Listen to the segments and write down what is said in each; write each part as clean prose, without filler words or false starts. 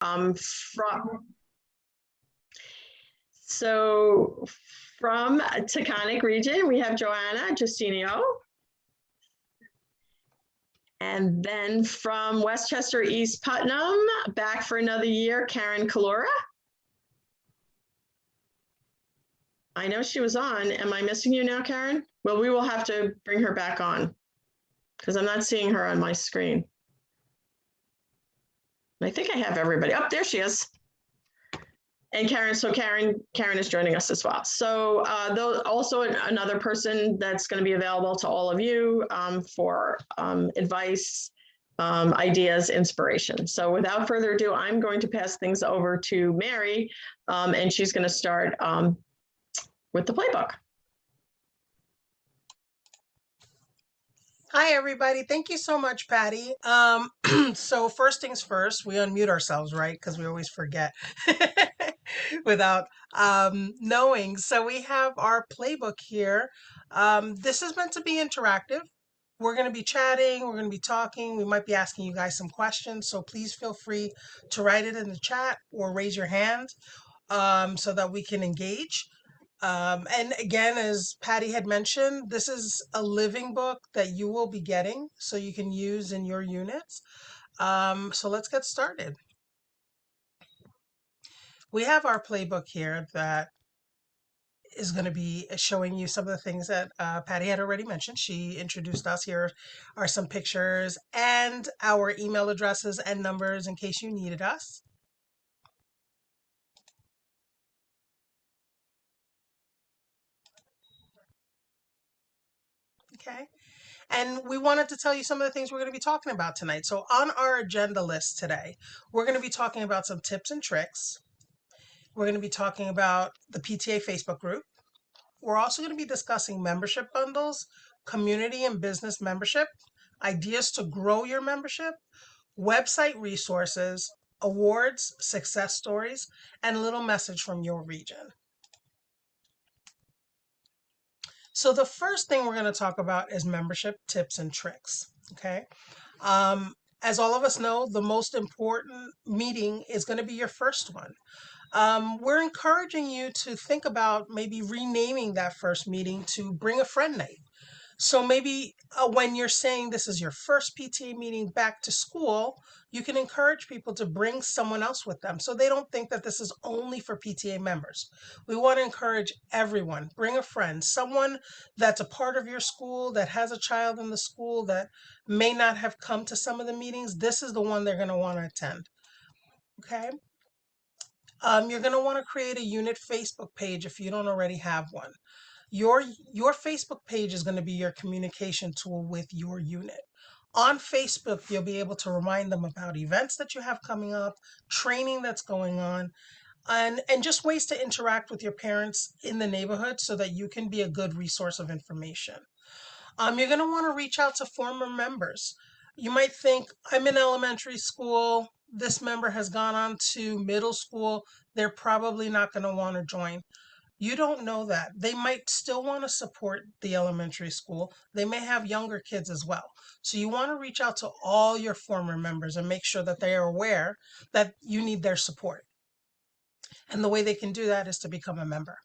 From so from Taconic region, we have Joanna Justinio. And then from Westchester East Putnam, back for another year, Karen Kalora. I know she was on. Am I missing you now, Karen? Well, we will have to bring her back on because I'm not seeing her on my screen. I think I have everybody. Oh, there she is. And Karen, so Karen is joining us as well. So also another person that's going to be available to all of you for advice, ideas, inspiration. So without further ado, I'm going to pass things over to Mary, and she's going to start with the playbook. Hi, everybody. Thank you so much, Patty. So first things first, we unmute ourselves, right? Because we always forget without knowing. So we have our playbook here. This is meant to be interactive. We're going to be chatting, we're going to be talking, we might be asking you guys some questions. So please feel free to write it in the chat or raise your hand so that we can engage. And again, as Patty had mentioned, this is a living book that you will be getting so you can use in your units. So let's get started. We have our playbook here that is going to be showing you some of the things that Patty had already mentioned. She introduced us. Here are some pictures and our email addresses and numbers in case you needed us. Okay. And we wanted to tell you some of the things we're going to be talking about tonight. So on our agenda list today, we're going to be talking about some tips and tricks. We're going to be talking about the PTA Facebook group. We're also going to be discussing membership bundles, community and business membership, ideas to grow your membership, website resources, awards, success stories, and a little message from your region. So the first thing we're going to talk about is membership tips and tricks. Okay. As all of us know, the most important meeting is going to be your first one. We're encouraging you to think about maybe renaming that first meeting to Bring a Friend Night. So maybe when you're saying this is your first PTA meeting back to school, you can encourage people to bring someone else with them so they don't think that this is only for PTA members. We want to encourage everyone. Bring a friend, someone that's a part of your school, that has a child in the school that may not have come to some of the meetings. This is the one they're going to want to attend. Okay. You're going to want to create a unit Facebook page if you don't already have one. Your Facebook page is going to be your communication tool with your unit. On Facebook, you'll be able to remind them about events that you have coming up, training that's going on, and just ways to interact with your parents in the neighborhood so that you can be a good resource of information. You're going to want to reach out to former members. You might think, I'm in elementary school, this member has gone on to middle school, they're probably not going to want to join. You don't know that. They might still want to support the elementary school. They may have younger kids as well. So you want to reach out to all your former members and make sure that they are aware that you need their support. And the way they can do that is to become a member.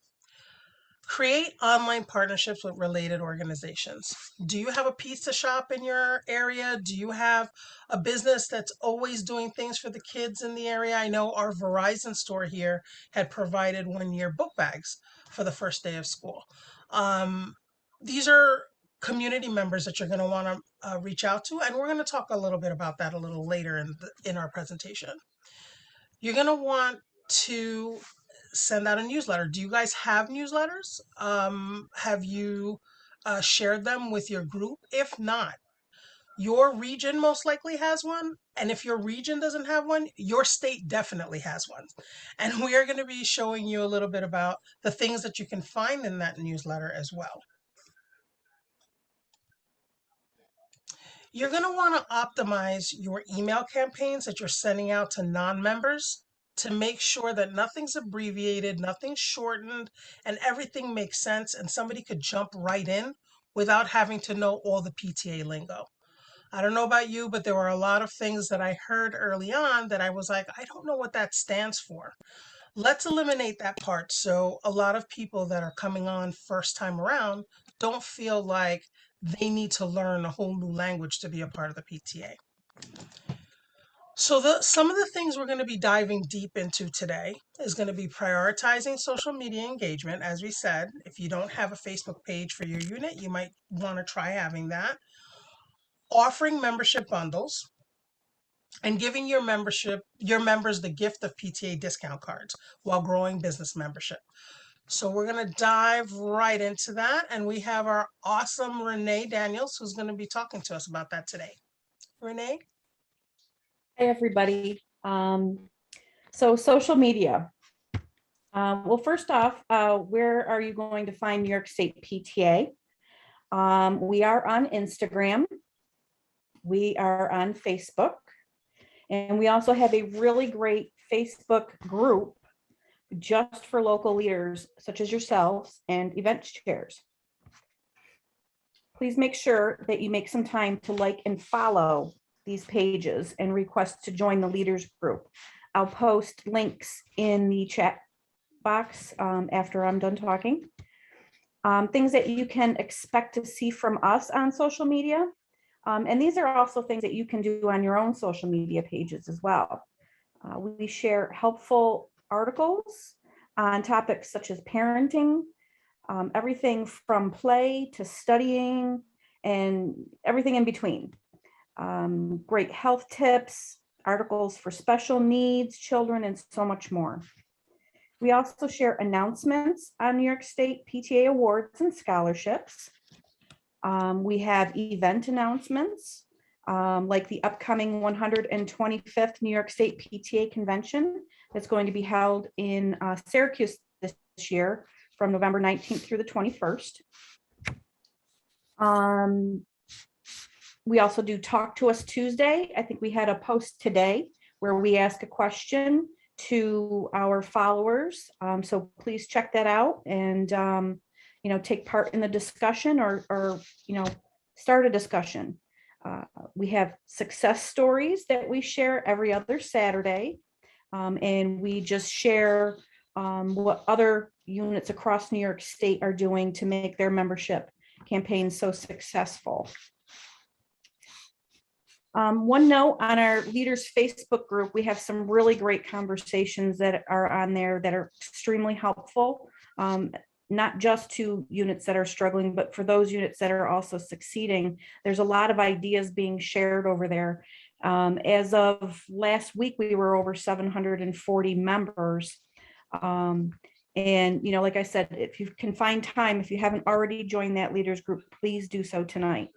Create online partnerships with related organizations. Do you have a pizza shop in your area? Do you have a business that's always doing things for the kids in the area? I know our Verizon store here had provided 1-year book bags for the first day of school. These are community members that you're going to want to reach out to, and we're going to talk a little bit about that a little later in our presentation. You're going to want to send out a newsletter. Do you guys have newsletters? Have you shared them with your group? If not, your region most likely has one. And if your region doesn't have one, your state definitely has one. And we are going to be showing you a little bit about the things that you can find in that newsletter as well. You're going to want to optimize your email campaigns that you're sending out to non-members to make sure that nothing's abbreviated, nothing's shortened, and everything makes sense and somebody could jump right in without having to know all the PTA lingo. I don't know about you, but there were a lot of things that I heard early on that I was like, I don't know what that stands for. Let's eliminate that part so a lot of people that are coming on first time around don't feel like they need to learn a whole new language to be a part of the PTA. So some of the things we're going to be diving deep into today is going to be prioritizing social media engagement. As we said, if you don't have a Facebook page for your unit, you might want to try having that. Offering membership bundles and giving your members the gift of PTA discount cards while growing business membership. So we're going to dive right into that, and we have our awesome Renee Daniels who's going to be talking to us about that today. Renee? Hi, everybody. So social media. Well, first off, where are you going to find New York State PTA? We are on Instagram. We are on Facebook. And we also have a really great Facebook group just for local leaders, such as yourselves and event chairs. Please make sure that you make some time to like and follow these pages and request to join the leaders group. I'll post links in the chat box after I'm done talking. Things that you can expect to see from us on social media. And these are also things that you can do on your own social media pages as well. We share helpful articles on topics such as parenting, everything from play to studying and everything in between. Great health tips, articles for special needs, children, and so much more. We also share announcements on New York State PTA awards and scholarships. We have event announcements, like the upcoming 125th New York State PTA convention that's going to be held in Syracuse this year from November 19th through the 21st. We also do Talk to Us Tuesday. I think we had a post today where we ask a question to our followers. So please check that out and, take part in the discussion or start a discussion. We have success stories that we share every other Saturday. And we just share what other units across New York State are doing to make their membership campaigns so successful. One note on our leaders Facebook group, we have some really great conversations that are on there that are extremely helpful, not just to units that are struggling, but for those units that are also succeeding. There's a lot of ideas being shared over there. As of last week, we were over 740 members. And, like I said, if you can find time, if you haven't already joined that leaders group, please do so tonight.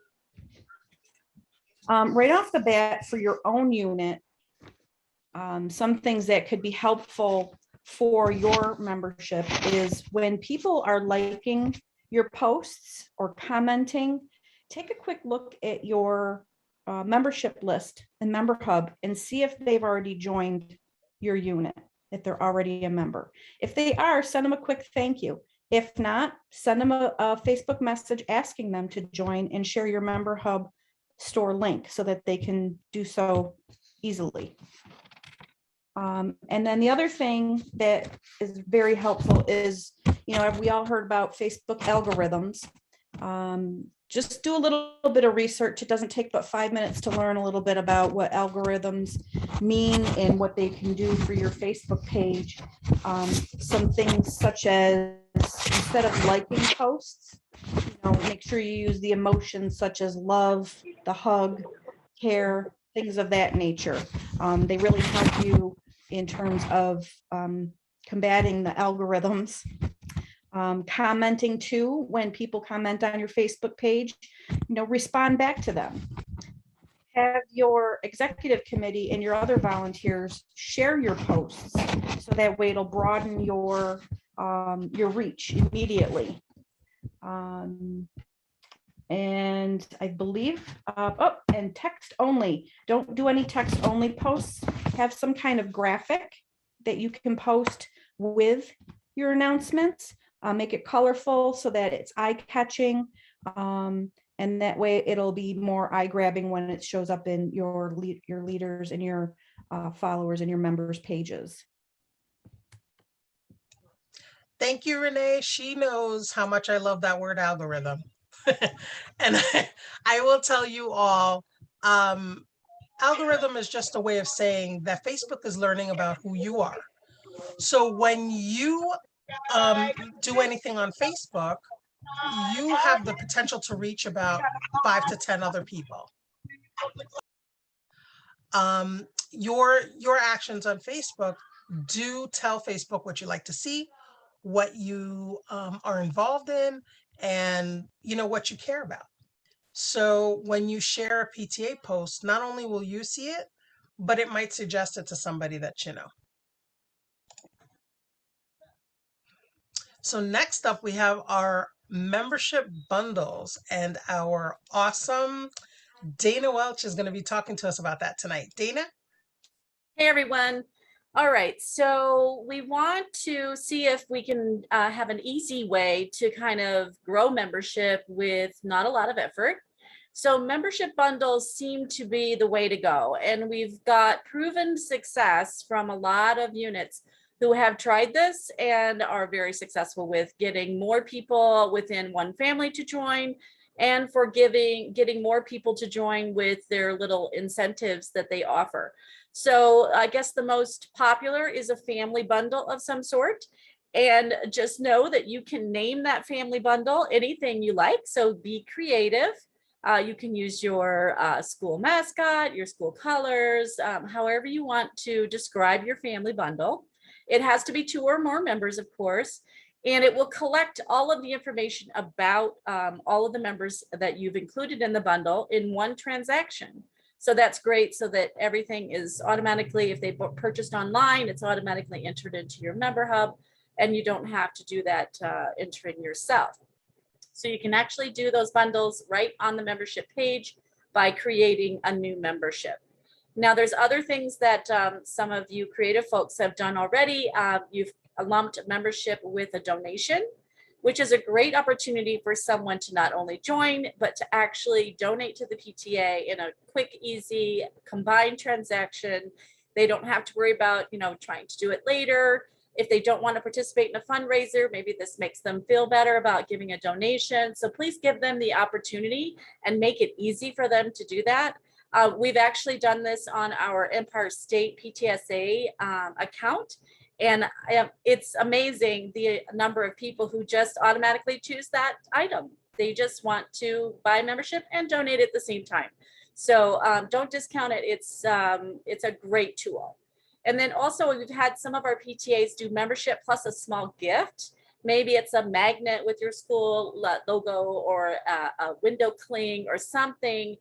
Right off the bat for your own unit, some things that could be helpful for your membership is when people are liking your posts or commenting, take a quick look at your membership list and member hub and see if they've already joined your unit, if they're already a member. If they are, send them a quick thank you. If not, send them a Facebook message asking them to join and share your member hub store link so that they can do so easily. And then the other thing that is very helpful is, we all heard about Facebook algorithms. Just do a little bit of research. It doesn't take but 5 minutes to learn a little bit about what algorithms mean and what they can do for your Facebook page. Some things such as, instead of liking posts, make sure you use the emotions such as love, the hug, care, things of that nature. They really help you in terms of combating the algorithms. Commenting too, when people comment on your Facebook page, respond back to them. Have your executive committee and your other volunteers share your posts so that way it'll broaden your reach immediately. And I believe, and text only. Don't do any text only posts. Have some kind of graphic that you can post with your announcements. Make it colorful so that it's eye-catching. And that way it'll be more eye grabbing when it shows up in your leaders and your followers and your members pages. Thank you, Renee. She knows how much I love that word algorithm. And I will tell you all, algorithm is just a way of saying that Facebook is learning about who you are. So when you do anything on Facebook, you have the potential to reach about 5 to 10 other people. Your actions on Facebook do tell Facebook what you like to see, what you are involved in, and what you care about. So when you share a PTA post, not only will you see it, but it might suggest it to somebody that you know. So next up, we have our membership bundles, and our awesome Dana Welch is going to be talking to us about that tonight. Dana? Hey, everyone. All right, so we want to see if we can have an easy way to kind of grow membership with not a lot of effort. So membership bundles seem to be the way to go. And we've got proven success from a lot of units who have tried this and are very successful with getting more people within one family to join, and for getting more people to join with their little incentives that they offer. So I guess the most popular is a family bundle of some sort. And just know that you can name that family bundle anything you like. So be creative. You can use your school mascot, your school colors, however you want to describe your family bundle. It has to be 2 or more members, of course, and it will collect all of the information about all of the members that you've included in the bundle in one transaction. So that's great, so that everything is automatically, if they purchased online, it's automatically entered into your member hub, and you don't have to do that entering yourself. So you can actually do those bundles right on the membership page by creating a new membership. Now, there's other things that some of you creative folks have done already. You've lumped membership with a donation, which is a great opportunity for someone to not only join, but to actually donate to the PTA in a quick, easy, combined transaction. They don't have to worry about, trying to do it later. If they don't want to participate in a fundraiser, maybe this makes them feel better about giving a donation. So please give them the opportunity and make it easy for them to do that. We've actually done this on our Empire State PTSA account. And it's amazing the number of people who just automatically choose that item. They just want to buy membership and donate at the same time. So don't discount it. It's a great tool. And then also we've had some of our PTAs do membership plus a small gift. Maybe it's a magnet with your school logo, or a window cling or something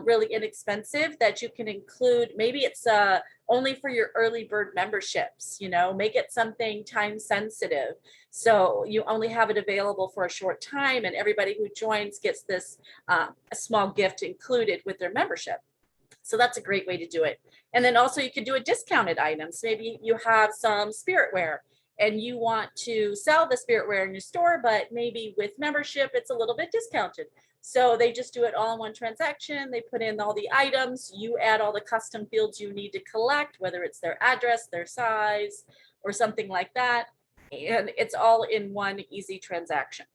really inexpensive that you can include. Maybe it's only for your early bird memberships, make it something time sensitive. So you only have it available for a short time, and everybody who joins gets this a small gift included with their membership. So that's a great way to do it. And then also you could do a discounted items. Maybe you have some spiritware and you want to sell the spiritware in your store, but maybe with membership, it's a little bit discounted. So they just do it all in one transaction. They put in all the items, you add all the custom fields you need to collect, whether it's their address, their size, or something like that. And it's all in one easy transaction.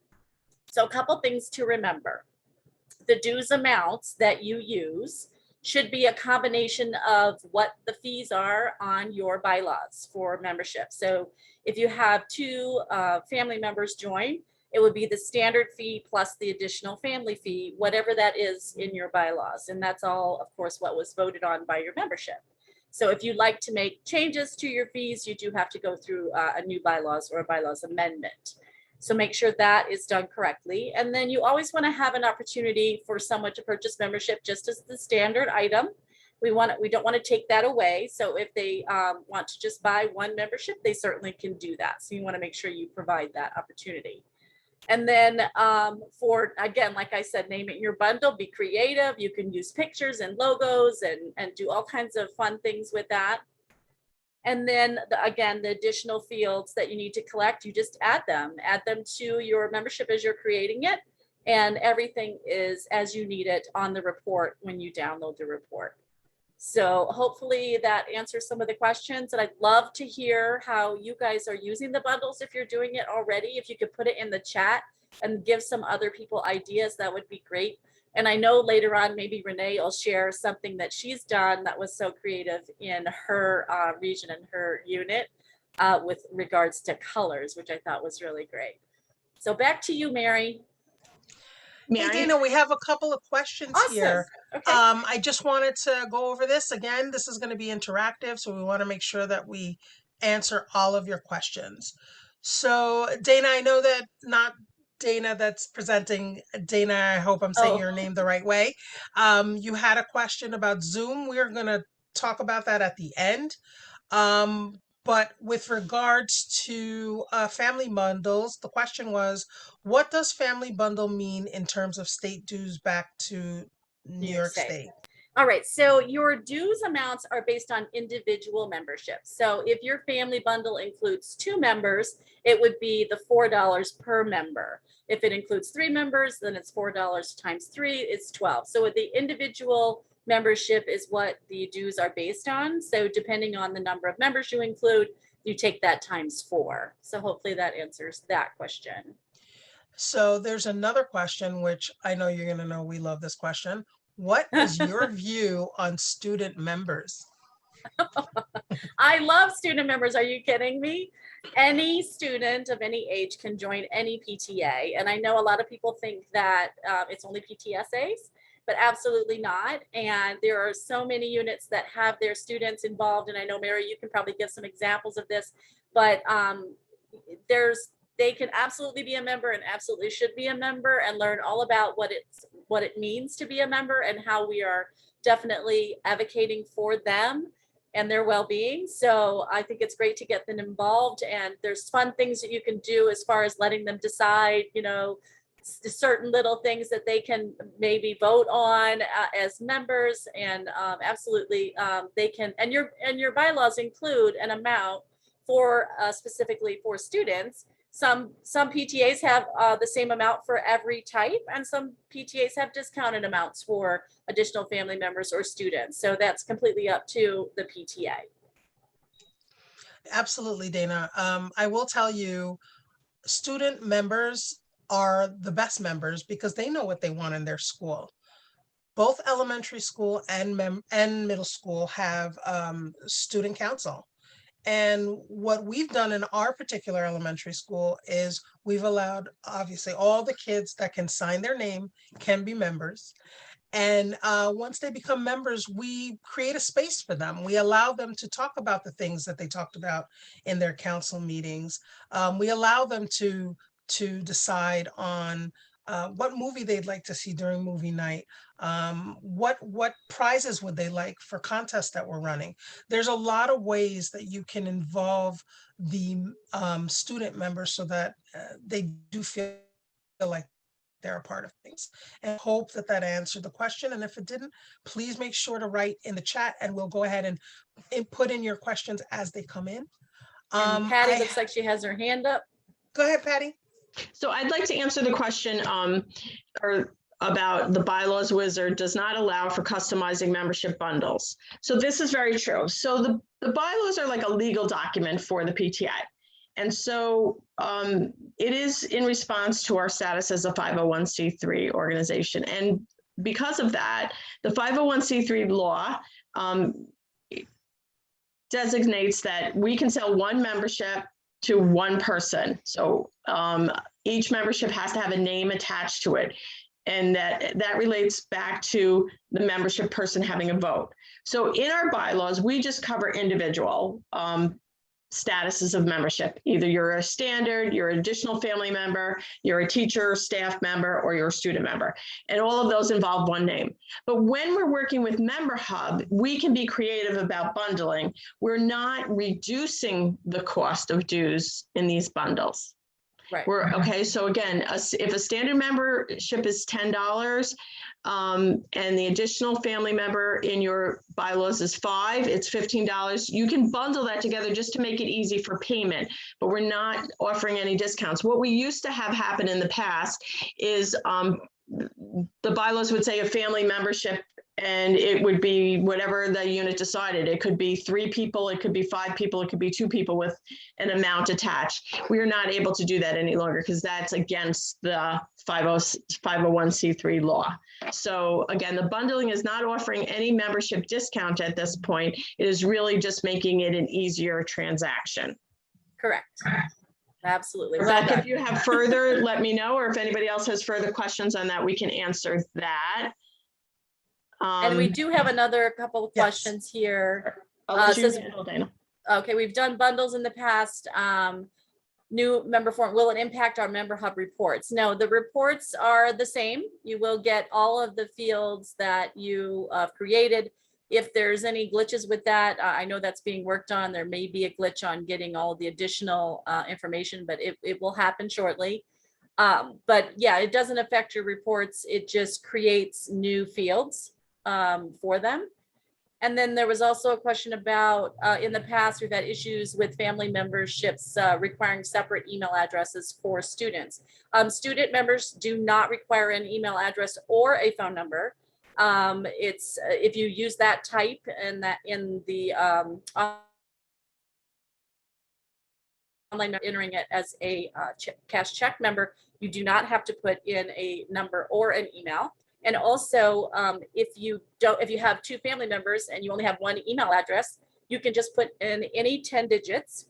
So a couple things to remember. The dues amounts that you use should be a combination of what the fees are on your bylaws for membership. So if you have 2 family members join, it would be the standard fee plus the additional family fee, whatever that is in your bylaws. And that's all, of course, what was voted on by your membership. So if you'd like to make changes to your fees, you do have to go through a new bylaws or a bylaws amendment. So make sure that is done correctly. And then you always want to have an opportunity for someone to purchase membership just as the standard item. We don't want to take that away. So if they want to just buy one membership, they certainly can do that. So you want to make sure you provide that opportunity. And then for, again, like I said, name it your bundle, be creative. You can use pictures and logos and do all kinds of fun things with that. And then again, the additional fields that you need to collect, you just add them to your membership as you're creating it. and everything is as you need it on the report when you download the report. So hopefully that answers some of the questions, and I'd love to hear how you guys are using the bundles. If you're doing it already, if you could put it in the chat and give some other people ideas, that would be great. And I know later on, maybe Renee will share something that she's done that was so creative in her region and her unit with regards to colors, which I thought was really great. So back to you, Mary. Hey, Dana, we have a couple of questions Awesome. here. Okay. I just wanted to go over this again. This is going to be interactive, so we want to make sure that we answer all of your questions. So, Dana, I know that not Dana that's presenting. Dana, I hope I'm saying your name the right way. You had a question about Zoom. We're going to talk about that at the end. But with regards to family bundles, the question was, what does family bundle mean in terms of state dues back to New York State? All right, so your dues amounts are based on individual memberships. So if your family bundle includes 2 members, it would be the $4 per member. If it includes 3 members, then it's $4 times 3, it's 12. So the individual membership is what the dues are based on. So depending on the number of members you include, you take that times 4. So hopefully that answers that question. So there's another question, which I know you're going to know we love this question. What is your view on student members? I love student members. Are you kidding me? Any student of any age can join any PTA. And I know a lot of people think that it's only PTSAs, but absolutely not. And there are so many units that have their students involved. And I know, Mary, you can probably give some examples of this, but they can absolutely be a member and absolutely should be a member and learn all about what it means to be a member and how we are definitely advocating for them and their well-being. So I think it's great to get them involved, and there's fun things that you can do as far as letting them decide, you know, certain little things that they can maybe vote on as members, and absolutely they can, and your bylaws include an amount for specifically for students. Some PTAs have the same amount for every type, and some PTAs have discounted amounts for additional family members or students. So that's completely up to the PTA. Absolutely, Dana. I will tell you, student members are the best members because they know what they want in their school. Both elementary school and middle school have student council. And what we've done in our particular elementary school is we've allowed, obviously, all the kids that can sign their name can be members. And once they become members, we create a space for them. We allow them to talk about the things that they talked about in their council meetings. We allow them to decide on what movie they'd like to see during movie night. What prizes would they like for contests that we're running? There's a lot of ways that you can involve the student members so that they do feel like they're a part of things, and hope that that answered the question. And if it didn't, please make sure to write in the chat and we'll go ahead and put in your questions as they come in. Patty looks like she has her hand up. Go ahead, Patty. So I'd like to answer the question about the bylaws wizard does not allow for customizing membership bundles. So this is very true. So the bylaws are like a legal document for the PTA. And so it is in response to our status as a 501c3 organization. And because of that, the 501c3 law designates that we can sell one membership to one person. So each membership has to have a name attached to it. And that relates back to the membership person having a vote. So in our bylaws, we just cover individual statuses of membership. Either you're a standard, you're an additional family member, you're a teacher, staff member, or you're a student member. And all of those involve one name. But when we're working with Member Hub, we can be creative about bundling. We're not reducing the cost of dues in these bundles. Right. Okay, so again, if a standard membership is $10, And the additional family member in your bylaws is 5, it's $15. You can bundle that together just to make it easy for payment, but we're not offering any discounts. What we used to have happen in the past is the bylaws would say a family membership, and it would be whatever the unit decided. It could be 3 people, it could be 5 people, it could be 2 people with an amount attached. We are not able to do that any longer because that's against the 501c3 law. So again, the bundling is not offering any membership discount at this point. It is really just making it an easier transaction. Correct. Absolutely. Well Rebecca, done. if you have further, let me know, or if anybody else has further questions on that, we can answer that. And we do have another couple of Yes. questions here. I'll let you says- handle, Dana. Okay, we've done bundles in the past. New member form, will it impact our member hub reports? No, the reports are the same. You will get all of the fields that you created. If there's any glitches with that, I know that's being worked on. There may be a glitch on getting all the additional information, but it will happen shortly. But yeah, it doesn't affect your reports. It just creates new fields for them. And then there was also a question about, in the past, we've had issues with family memberships requiring separate email addresses for students. Student members do not require an email address or a phone number. It's if you use that type and that in the online entering it as a cash check member, you do not have to put in a number or an email. And also, if you have 2 family members and you only have 1 email address, you can just put in any 10 digits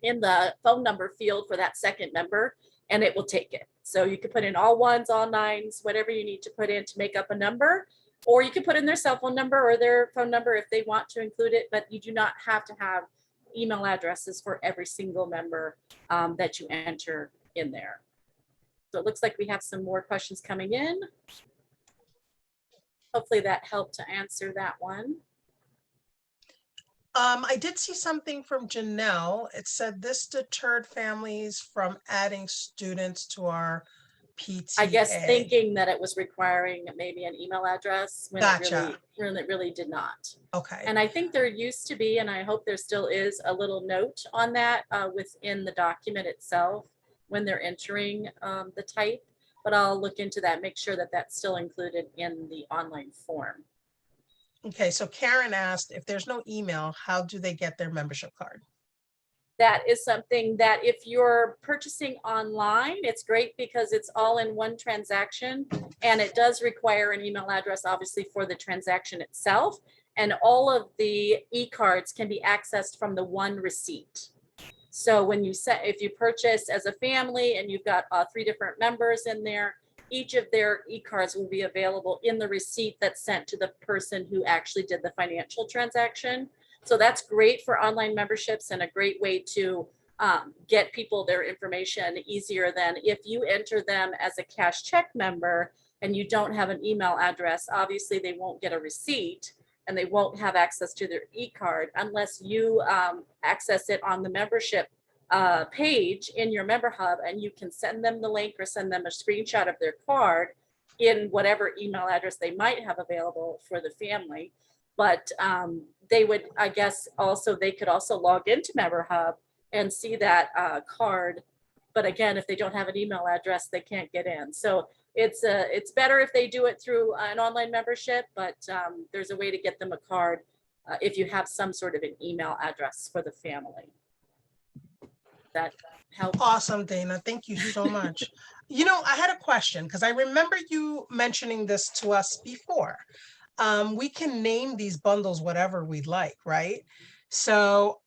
in the phone number field for that second member, and it will take it. So you can put in all 1s, all 9s, whatever you need to put in to make up a number, or you can put in their cell phone number or their phone number if they want to include it, but you do not have to have email addresses for every single member that you enter in there. So it looks like we have some more questions coming in. Hopefully that helped to answer that one. I did see something from Janelle. It said this deterred families from adding students to our PTA. I guess thinking that it was requiring maybe an email address when Gotcha. it really did not. Okay. And I think there used to be, and I hope there still is, a little note on that within the document itself when they're entering the type. But I'll look into that, make sure that that's still included in the online form. Okay, so Karen asked, if there's no email, how do they get their membership card? That is something that if you're purchasing online, it's great because it's all in one transaction, and it does require an email address, obviously, for the transaction itself. And all of the e-cards can be accessed from the one receipt. So when if you purchase as a family and you've got 3 different members in there, each of their e-cards will be available in the receipt that's sent to the person who actually did the financial transaction. So that's great for online memberships and a great way to get people their information easier than if you enter them as a cash check member and you don't have an email address. Obviously, they won't get a receipt and they won't have access to their e-card unless you access it on the membership page in your member hub, and you can send them the link or send them a screenshot of their card in whatever email address they might have available for the family. But they would, I guess, they could also log into Member Hub and see that card. But again, if they don't have an email address, they can't get in. So it's better if they do it through an online membership, but there's a way to get them a card if you have some sort of an email address for the family. That helps. Awesome, Dana. Thank you so much. You know, I had a question because I remember you mentioning this to us before. We can name these bundles whatever we'd like, right? So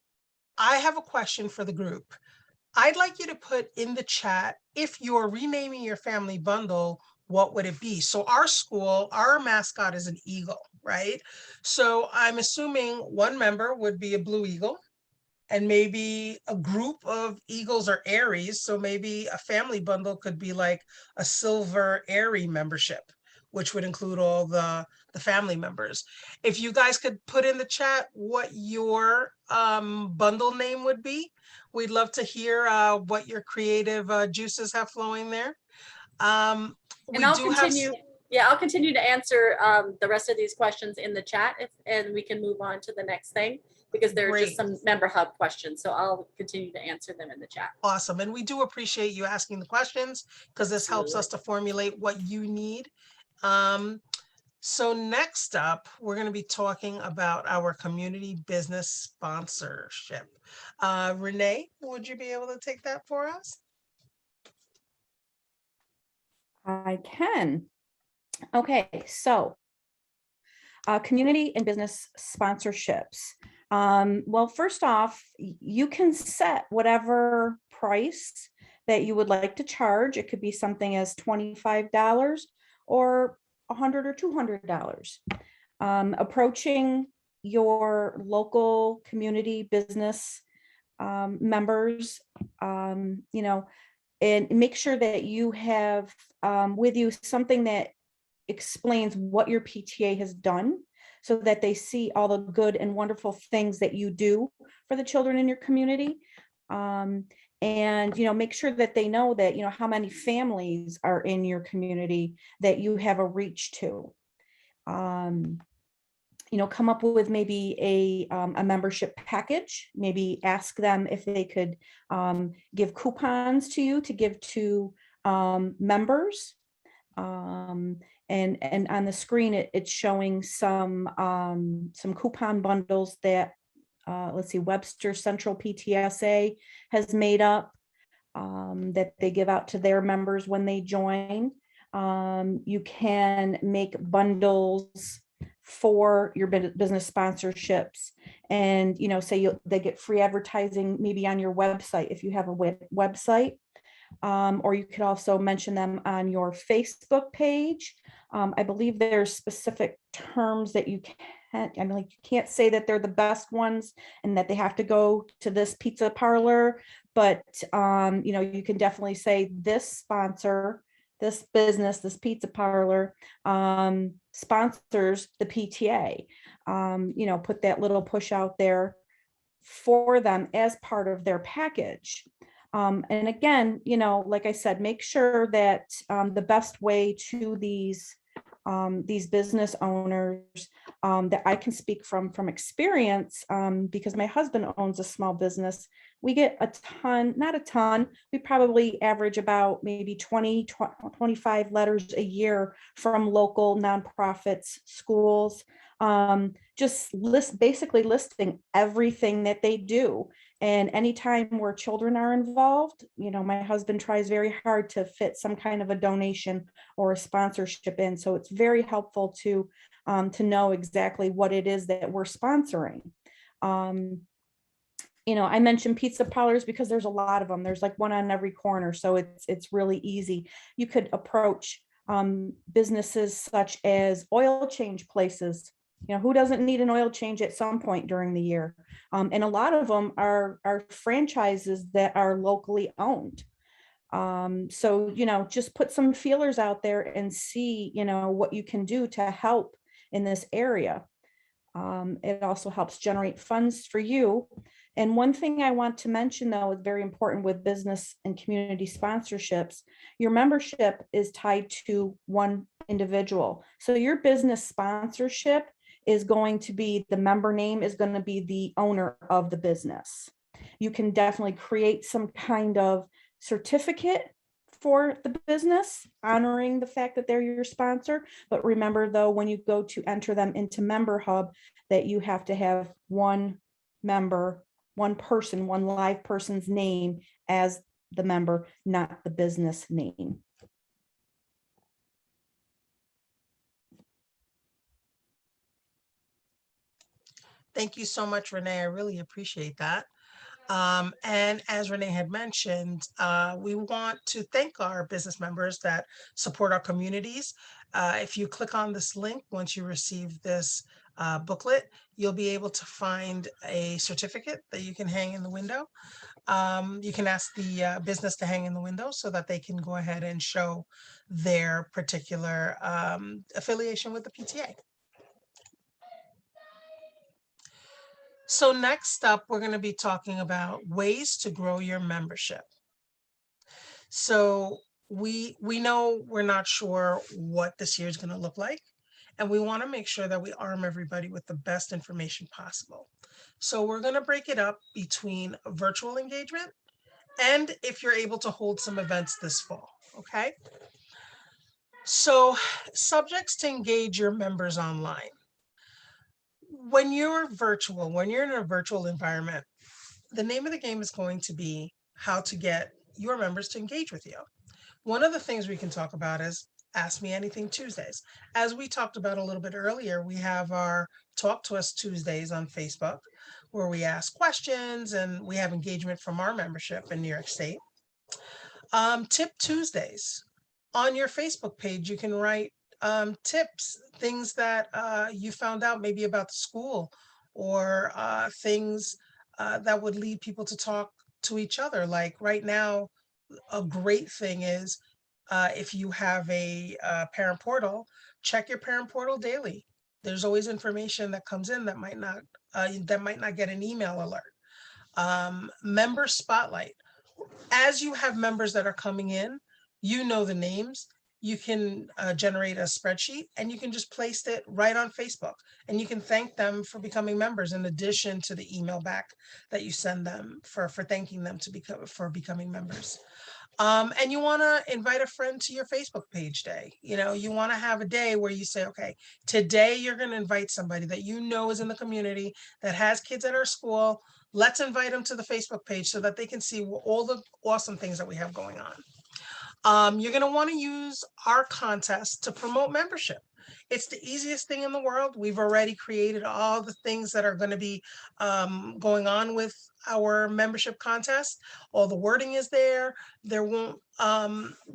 I have a question for the group. I'd like you to put in the chat, if you're renaming your family bundle, what would it be? So our school, our mascot is an eagle, right? So I'm assuming one member would be a blue eagle, and maybe a group of eagles are Aries. So maybe a family bundle could be like a silver Aries membership, which would include all the family members. If you guys could put in the chat what your bundle name would be, we'd love to hear what your creative juices have flowing there. And I'll continue. Yeah, I'll continue to answer the rest of these questions in the chat and we can move on to the next thing because there are just Great. some member hub questions. So I'll continue to answer them in the chat. Awesome. And we do appreciate you asking the questions because this helps Absolutely. us to formulate what you need. So next up, we're going to be talking about our community business sponsorship. Renee, would you be able to take that for us? I can. Okay, so community and business sponsorships. Well, first off, you can set whatever price that you would like to charge. It could be something as $25 or $100 or $200. Approaching your local community business members, you know, and make sure that you have with you something that explains what your PTA has done so that they see all the good and wonderful things that you do for the children in your community. And, you know, make sure that they know that, you know, how many families are in your community that you have a reach to. You know, come up with maybe a membership package, maybe ask them if they could give coupons to you to give to members. And on the screen, it's showing some coupon bundles that, let's see, Webster Central PTSA has made up that they give out to their members when they join. You can make bundles for your business sponsorships, and you know, say they get free advertising maybe on your website if you have a website. Or you could also mention them on your Facebook page. I believe there's specific terms that you can't, I mean, like you can't say that they're the best ones and that they have to go to this pizza parlor, but you know, you can definitely say this sponsor, this business, this pizza parlor sponsors the PTA. You know, put that little push out there for them as part of their package. And again, you know, like I said, make sure that the best way to these business owners that I can speak from experience, because my husband owns a small business, we get a ton, not a ton, we probably average about maybe 25 letters a year from local nonprofits, schools, just basically listing everything that they do. And anytime where children are involved, you know, my husband tries very hard to fit some kind of a donation or a sponsorship in. So it's very helpful to know exactly what it is that we're sponsoring. You know, I mentioned pizza parlors because there's a lot of them. There's like one on every corner. So it's really easy. You could approach businesses such as oil change places. You know, who doesn't need an oil change at some point during the year? And a lot of them are franchises that are locally owned. So, you know, just put some feelers out there and see, you know, what you can do to help in this area. It also helps generate funds for you. And one thing I want to mention, though, is very important with business and community sponsorships. Your membership is tied to one individual. So your business sponsorship is going to be, the member name is going to be the owner of the business. You can definitely create some kind of certificate for the business honoring the fact that they're your sponsor. But remember, though, when you go to enter them into Member Hub, that you have to have one member, one person, one live person's name as the member, not the business name. Thank you so much, Renee. I really appreciate that. And as Renee had mentioned, we want to thank our business members that support our communities. If you click on this link, once you receive this booklet, you'll be able to find a certificate that you can hang in the window. You can ask the business to hang in the window so that they can go ahead and show their particular affiliation with the PTA. So next up, we're going to be talking about ways to grow your membership. So we know we're not sure what this year is going to look like, and we want to make sure that we arm everybody with the best information possible. So we're going to break it up between virtual engagement and if you're able to hold some events this fall, okay? So subjects to engage your members online. When you're virtual, when you're in a virtual environment, the name of the game is going to be how to get your members to engage with you. One of the things we can talk about is Ask Me Anything Tuesdays. As we talked about a little bit earlier, we have our Talk to Us Tuesdays on Facebook, where we ask questions and we have engagement from our membership in New York State. Tip Tuesdays. On your Facebook page, you can write tips, things that you found out maybe about the school, or things that would lead people to talk to each other. Like right now, a great thing is if you have a parent portal, check your parent portal daily. There's always information that comes in that might not get an email alert. Member spotlight. As you have members that are coming in, you know the names. You can generate a spreadsheet and you can just place it right on Facebook, and you can thank them for becoming members in addition to the email back that you send them for thanking them for becoming members. And you want to invite a friend to your Facebook page day. You want to have a day where you say, okay, today you're going to invite somebody that you know is in the community that has kids at our school. Let's invite them to the Facebook page so that they can see all the awesome things that we have going on. You're going to want to use our contest to promote membership. It's the easiest thing in the world. We've already created all the things that are going to be going on with our membership contest. All the wording is there. There won't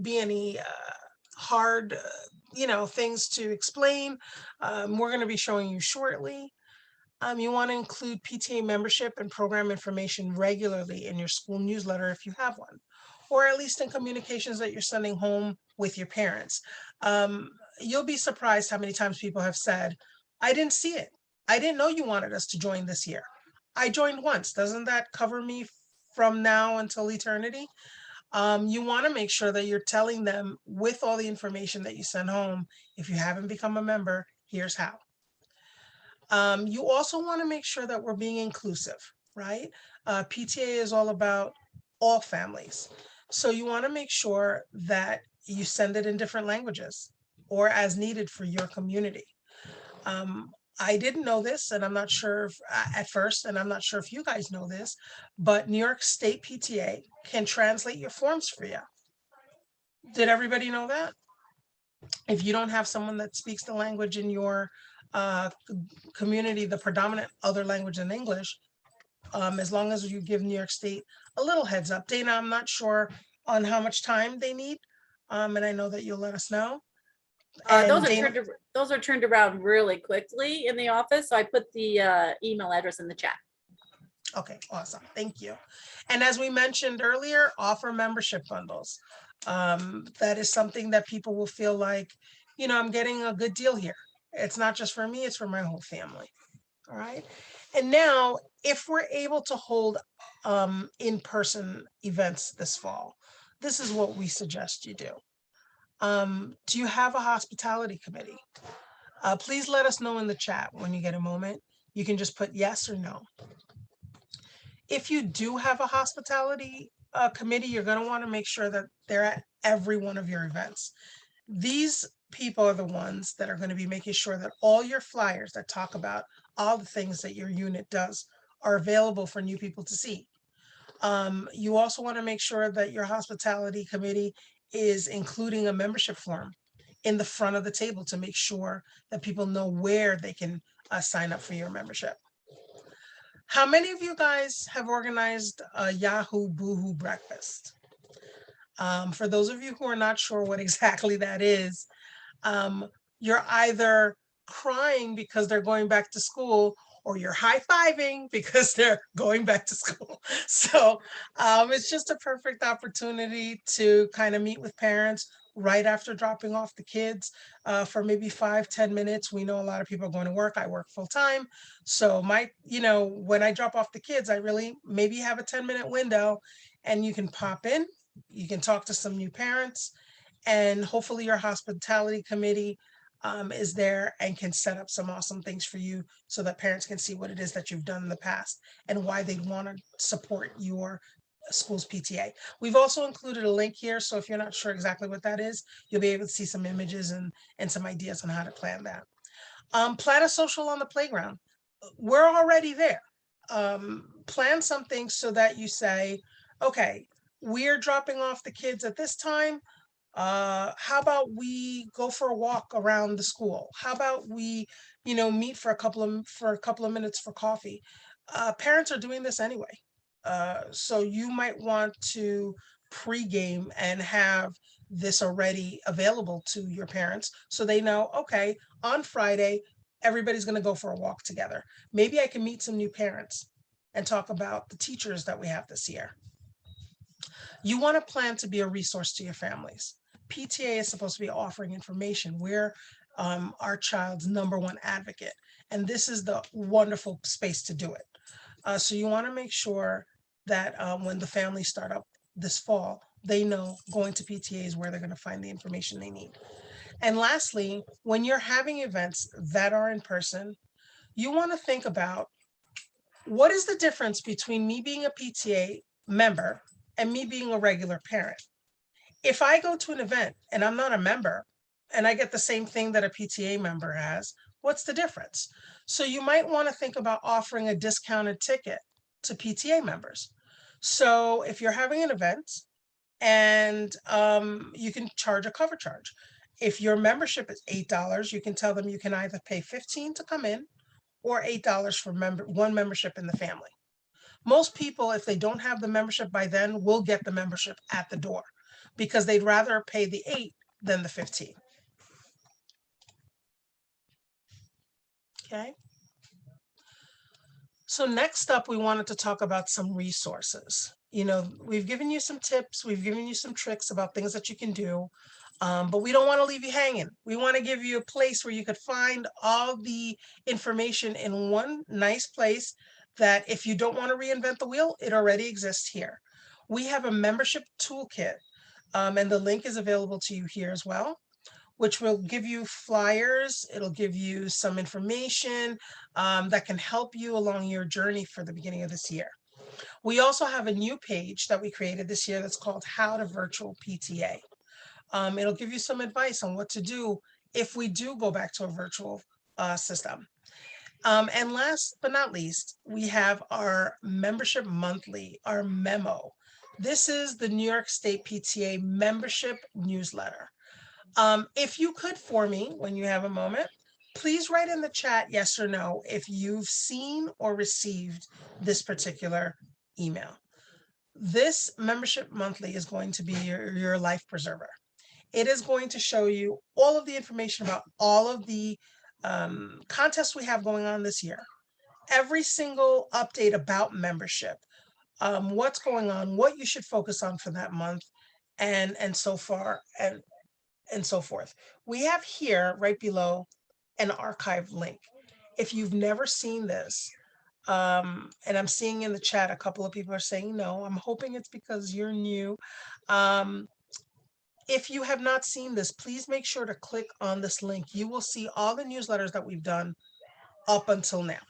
be any hard, things to explain. We're going to be showing you shortly. You want to include PTA membership and program information regularly in your school newsletter if you have one, or at least in communications that you're sending home with your parents. You'll be surprised how many times people have said, I didn't see it. I didn't know you wanted us to join this year. I joined once. Doesn't that cover me from now until eternity? You want to make sure that you're telling them with all the information that you send home, if you haven't become a member, here's how. You also want to make sure that we're being inclusive, right? PTA is all about all families. So you want to make sure that you send it in different languages or as needed for your community. I didn't know this, and I'm not sure if, at first, and I'm not sure if you guys know this, but New York State PTA can translate your forms for you. Did everybody know that? If you don't have someone that speaks the language in your community, the predominant other language than English, as long as you give New York State a little heads up. Dana, I'm not sure on how much time they need, and I know that you'll let us know. Those are turned around really quickly in the office. So I put the email address in the chat. Okay, awesome. Thank you. And as we mentioned earlier, offer membership bundles. That is something that people will feel like, I'm getting a good deal here. It's not just for me, it's for my whole family. All right. And now, if we're able to hold in-person events this fall, this is what we suggest you do. Do you have a hospitality committee? Please let us know in the chat when you get a moment. You can just put yes or no. If you do have a hospitality committee, you're going to want to make sure that they're at every one of your events. These people are the ones that are going to be making sure that all your flyers that talk about all the things that your unit does are available for new people to see. You also want to make sure that your hospitality committee is including a membership form in the front of the table to make sure that people know where they can sign up for your membership. How many of you guys have organized a Yahoo Boohoo breakfast? For those of you who are not sure what exactly that is, you're either crying because they're going back to school, or you're high-fiving because they're going back to school. So it's just a perfect opportunity to kind of meet with parents right after dropping off the kids for maybe 5-10 minutes. We know a lot of people are going to work. I work full time. So when I drop off the kids, I really maybe have a 10-minute window, and you can pop in, You can talk to some new parents, and hopefully your hospitality committee is there and can set up some awesome things for you so that parents can see what it is that you've done in the past and why they'd want to support your school's PTA. We've also included a link here, so if you're not sure exactly what that is, you'll be able to see some images and some ideas on how to plan that. Plan a social on the playground. We're already there. Plan something so that you say, okay, we're dropping off the kids at this time. How about we go for a walk around the school? How about we, meet for a couple of minutes for coffee? Parents are doing this anyway. So you might want to pregame and have this already available to your parents so they know, okay, on Friday, everybody's going to go for a walk together. Maybe I can meet some new parents and talk about the teachers that we have this year. You want to plan to be a resource to your families. PTA is supposed to be offering information. We're our child's #1 advocate, and this is the wonderful space to do it. So you want to make sure that when the families start up this fall, they know going to PTA is where they're going to find the information they need. And lastly, when you're having events that are in person, you want to think about what is the difference between me being a PTA member and me being a regular parent. If I go to an event and I'm not a member and I get the same thing that a PTA member has, what's the difference? So you might want to think about offering a discounted ticket to PTA members. So if you're having an event and you can charge a cover charge. If your membership is $8, you can tell them you can either pay $15 to come in or $8 for one membership in the family. Most people, if they don't have the membership by then, will get the membership at the door because they'd rather pay the 8 than the 15. Okay. So next up, we wanted to talk about some resources. We've given you some tips, we've given you some tricks about things that you can do, but we don't want to leave you hanging. We want to give you a place where you could find all the information in one nice place that if you don't want to reinvent the wheel, it already exists here. We have a membership toolkit, and the link is available to you here as well, which will give you flyers. It'll give you some information that can help you along your journey for the beginning of this year. We also have a new page that we created this year that's called How to Virtual PTA. It'll give you some advice on what to do if we do go back to a virtual system. And last but not least, we have our membership monthly, our memo. This is the New York State PTA membership newsletter. If you could, for me, when you have a moment, please write in the chat yes or no if you've seen or received this particular email. This membership monthly is going to be your life preserver. It is going to show you all of the information about all of the contests we have going on this year. Every single update about membership, what's going on, what you should focus on for that month, and so far, and so forth. We have here right below an archive link. If you've never seen this, and I'm seeing in the chat a couple of people are saying no, I'm hoping it's because you're new. If you have not seen this, please make sure to click on this link. You will see all the newsletters that we've done up until now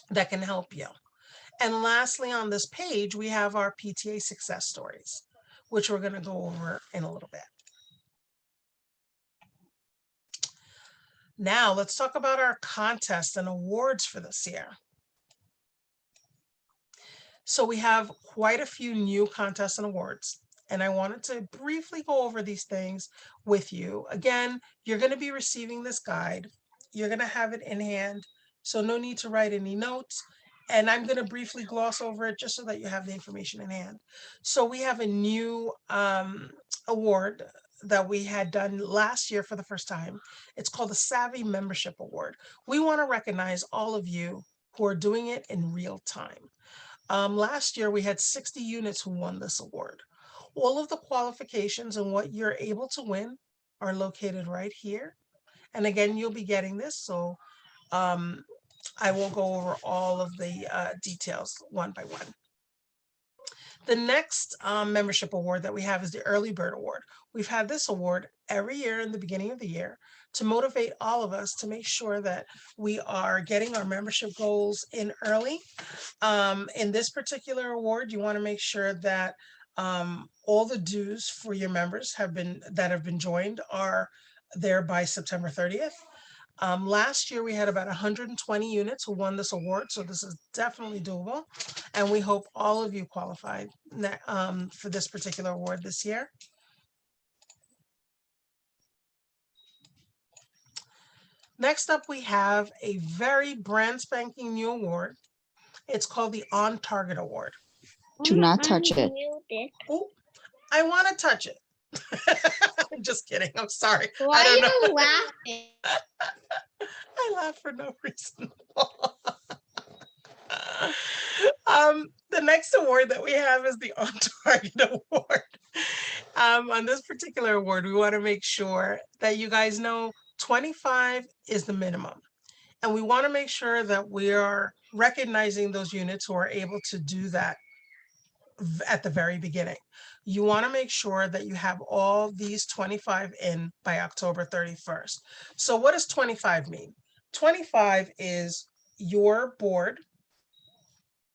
that can help you. And lastly, on this page, we have our PTA success stories, which we're going to go over in a little bit. Now let's talk about our contests and awards for this year. So we have quite a few new contests and awards, and I wanted to briefly go over these things with you. Again, you're going to be receiving this guide. You're going to have it in hand, so no need to write any notes. And I'm going to briefly gloss over it just so that you have the information in hand. So we have a new award that we had done last year for the first time. It's called the Savvy Membership Award. We want to recognize all of you who are doing it in real time. Last year, we had 60 units who won this award. All of the qualifications and what you're able to win are located right here. And again, you'll be getting this, so I will go over all of the details one by one. The next membership award that we have is the Early Bird Award. We've had this award every year in the beginning of the year to motivate all of us to make sure that we are getting our membership goals in early. In this particular award, you want to make sure that all the dues for your members have been joined are there by September 30th. Last year we had about 120 units who won this award, so this is definitely doable, and we hope all of you qualified for this particular award this year. Next up, we have a very brand spanking new award. It's called the On Target Award. Do not touch it. Oh, I want to touch it. I'm just kidding. I'm sorry. Why I don't know. are you laughing? I laugh for no reason. The next award that we have is the On Target Award. On this particular award, we want to make sure that you guys know 25 is the minimum. And we want to make sure that we are recognizing those units who are able to do that at the very beginning. You want to make sure that you have all these 25 in by October 31st. So what does 25 mean? 25 is your board,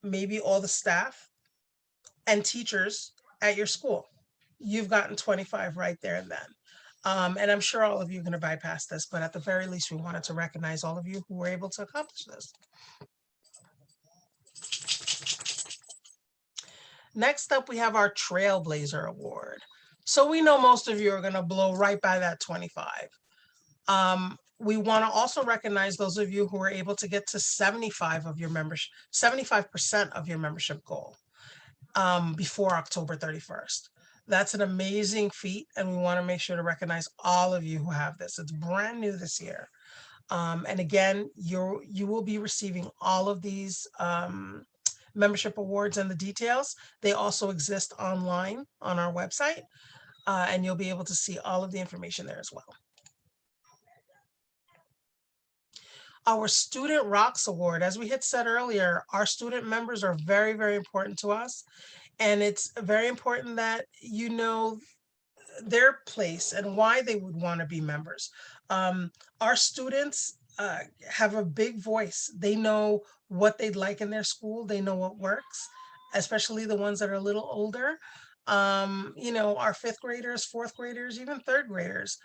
maybe all the staff and teachers at your school. You've gotten 25 right there and then. And I'm sure all of you are going to bypass this, but at the very least, we wanted to recognize all of you who were able to accomplish this. Next up, we have our Trailblazer Award. So we know most of you are going to blow right by that 25. We want to also recognize those of you who are able to get to 75% of your membership goal before October 31st. That's an amazing feat, and we want to make sure to recognize all of you who have this. It's brand new this year. And again, you will be receiving all of these membership awards and the details. They also exist online on our website, and you'll be able to see all of the information there as well. Our Student Rocks Award, as we had said earlier, our student members are very, very important to us. And it's very important that you know their place and why they would want to be members. Our students have a big voice. They know what they'd like in their school. They know what works, especially the ones that are a little older. You know, our 5th graders, 4th graders, even 3rd graders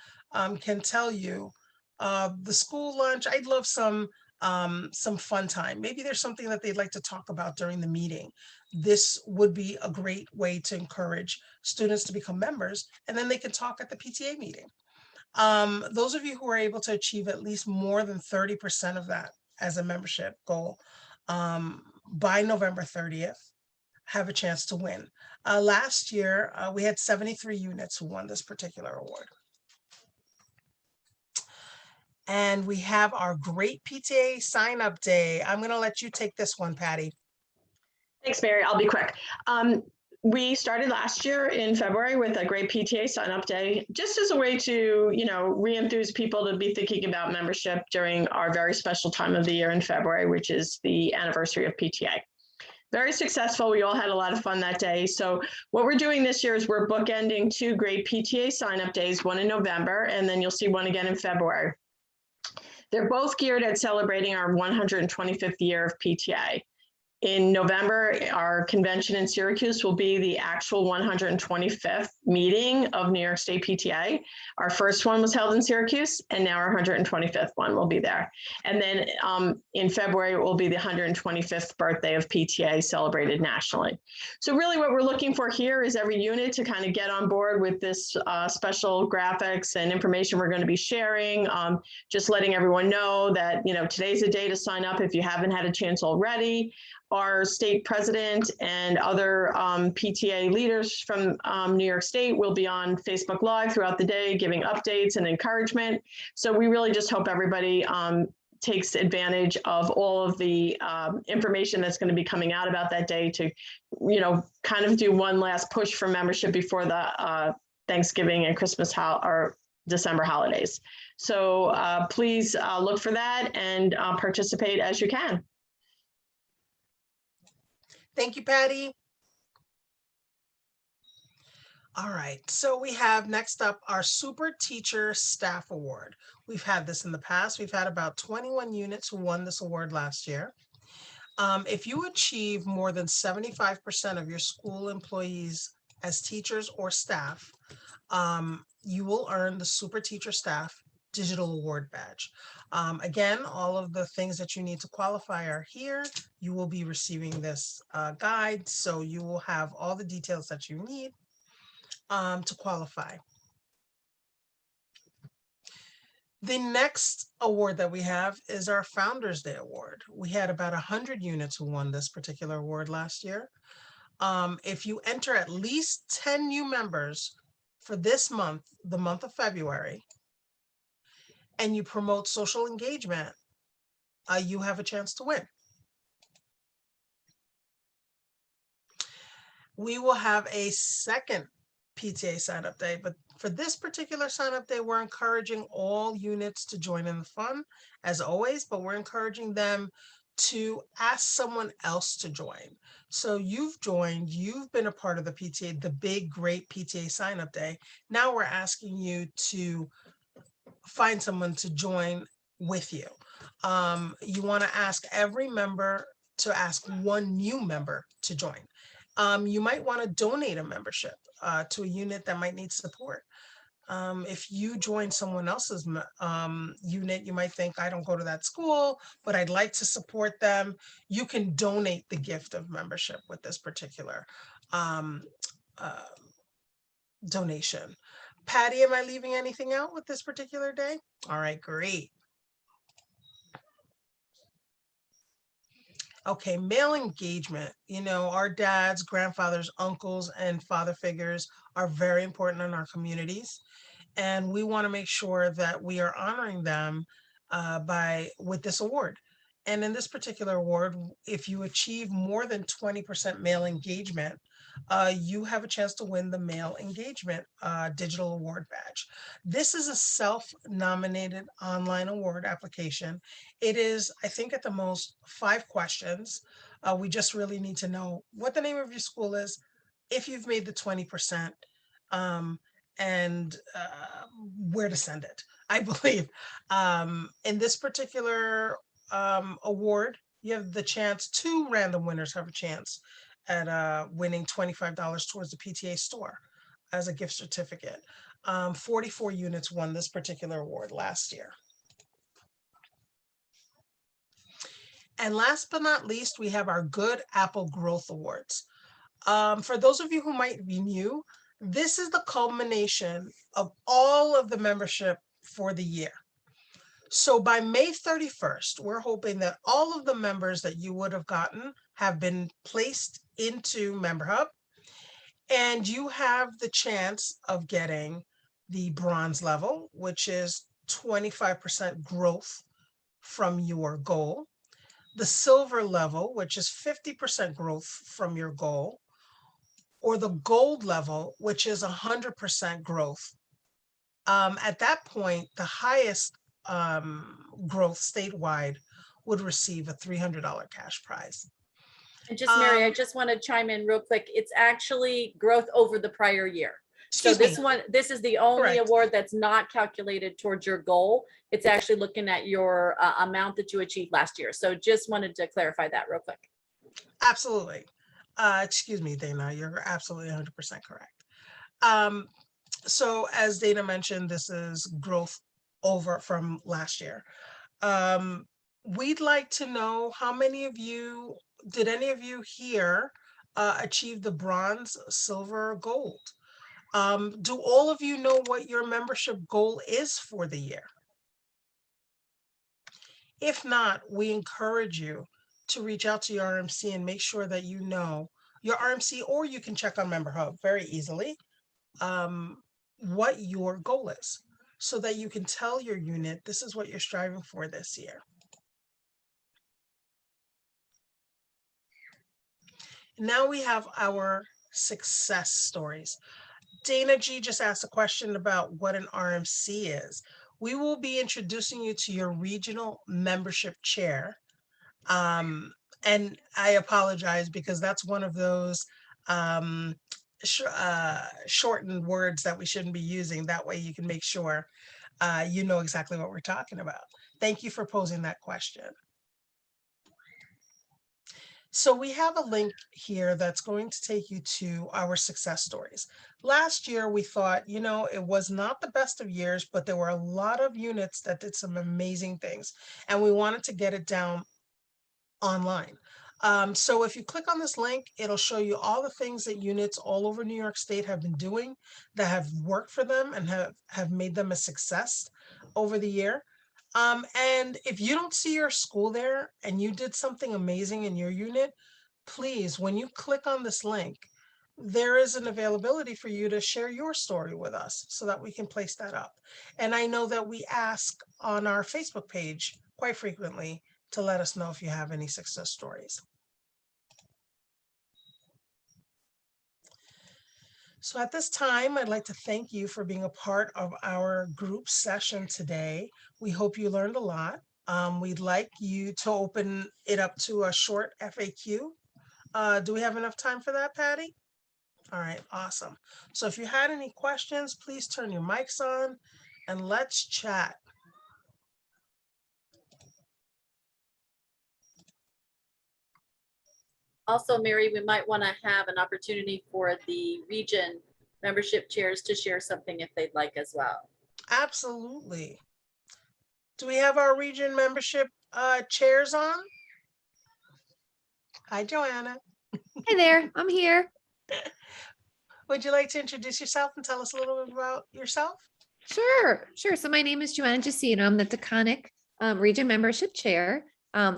can tell you the school lunch, I'd love some fun time. Maybe there's something that they'd like to talk about during the meeting. This would be a great way to encourage students to become members, and then they can talk at the PTA meeting. Those of you who are able to achieve at least more than 30% of that as a membership goal by November 30th have a chance to win. Last year, we had 73 units who won this particular award. And we have our great PTA sign up day. I'm going to let you take this one, Patty. Thanks, Mary. I'll be quick. We started last year in February with a great PTA sign up day, just as a way to, you know, re-enthuse people to be thinking about membership during our very special time of the year in February, which is the anniversary of PTA. Very successful. We all had a lot of fun that day. So what we're doing this year is we're bookending 2 great PTA sign up days, one in November, and then you'll see one again in February. They're both geared at celebrating our 125th year of PTA. In November, our convention in Syracuse will be the actual 125th meeting of New York State PTA. Our first one was held in Syracuse, and now our 125th one will be there. And then in February, it will be the 125th birthday of PTA celebrated nationally. So really what we're looking for here is every unit to kind of get on board with this special graphics and information we're going to be sharing. Just letting everyone know that, you know, today's the day to sign up if you haven't had a chance already. Our state president and other PTA leaders from New York State will be on Facebook Live throughout the day, giving updates and encouragement. So we really just hope everybody takes advantage of all of the information that's going to be coming out about that day to, you know, kind of do one last push for membership before the Thanksgiving and Christmas or December holidays. So please look for that and participate as you can. Thank you, Patty. All right, so we have next up our Super Teacher Staff Award. We've had this in the past. We've had about 21 units who won this award last year. If you achieve more than 75% of your school employees as teachers or staff, you will earn the Super Teacher Staff Digital Award Badge. Again, all of the things that you need to qualify are here. You will be receiving this guide, so you will have all the details that you need to qualify. The next award that we have is our Founders Day Award. We had about 100 units who won this particular award last year. If you enter at least 10 new members for this month, the month of February, and you promote social engagement, you have a chance to win. We will have a second PTA sign-up day, but for this particular sign-up day, we're encouraging all units to join in the fun, as always, but we're encouraging them to ask someone else to join. So you've joined, you've been a part of the PTA, the big, great PTA sign-up day. Now we're asking you to find someone to join with you. You want to ask every member to ask one new member to join. You might want to donate a membership to a unit that might need support. If you join someone else's unit, you might think, I don't go to that school, but I'd like to support them. You can donate the gift of membership with this particular donation. Patty, am I leaving anything out with this particular day? All right, great. Okay, male engagement. You know, our dads, grandfathers, uncles, and father figures are very important in our communities. And we want to make sure that we are honoring them with this award. And in this particular award, if you achieve more than 20% male engagement, you have a chance to win the male engagement digital award badge. This is a self-nominated online award application. It is, I think, at the most 5 questions. We just really need to know what the name of your school is, if you've made the 20%, and where to send it. I believe in this particular award, you have the chance, 2 random winners have a chance at winning $25 towards the PTA store as a gift certificate. 44 units won this particular award last year. And last but not least, we have our Good Apple Growth Awards. For those of you who might be new, this is the culmination of all of the membership for the year. So by May 31st, we're hoping that all of the members that you would have gotten have been placed into Member Hub, and you have the chance of getting the bronze level, which is 25% growth from your goal, the silver level, which is 50% growth from your goal, or the gold level, which is 100% growth. At that point, the highest growth statewide would receive a $300 cash prize. And just Mary, I just want to chime in real quick. It's actually growth over the prior year. So this is the only Correct. award that's not calculated towards your goal. It's actually looking at your amount that you achieved last year. So just wanted to clarify that real quick. Absolutely. Excuse me, Dana, you're absolutely 100% correct. So as Dana mentioned, this is growth over from last year. We'd like to know how many of you, did any of you here achieve the bronze, silver, gold? Do all of you know what your membership goal is for the year? If not, we encourage you to reach out to your RMC and make sure that you know your RMC, or you can check on Member Hub very easily, what your goal is, so that you can tell your unit, this is what you're striving for this year. Now we have our success stories. Dana G just asked a question about what an RMC is. We will be introducing you to your regional membership chair. And I apologize because that's one of those shortened words that we shouldn't be using. That way you can make sure you know exactly what we're talking about. Thank you for posing that question. So we have a link here that's going to take you to our success stories. Last year, we thought, you know, it was not the best of years, but there were a lot of units that did some amazing things, and we wanted to get it down online. So if you click on this link, it'll show you all the things that units all over New York State have been doing that have worked for them and have made them a success over the year. And if you don't see your school there and you did something amazing in your unit, please, when you click on this link, there is an availability for you to share your story with us so that we can place that up. And I know that we ask on our Facebook page quite frequently to let us know if you have any success stories. So at this time, I'd like to thank you for being a part of our group session today. We hope you learned a lot. We'd like you to open it up to a short FAQ. Do we have enough time for that, Patty? All right, awesome. So if you had any questions, please turn your mics on and let's chat. Also, Mary, we might want to have an opportunity for the region membership chairs to share something if they'd like as well. Absolutely. Do we have our region membership chairs on? Hi, Joanna. Hey there, I'm here. Would you like to introduce yourself and tell us a little bit about yourself? Sure. So my name is Joanna Jacino. I'm the Taconic region membership chair.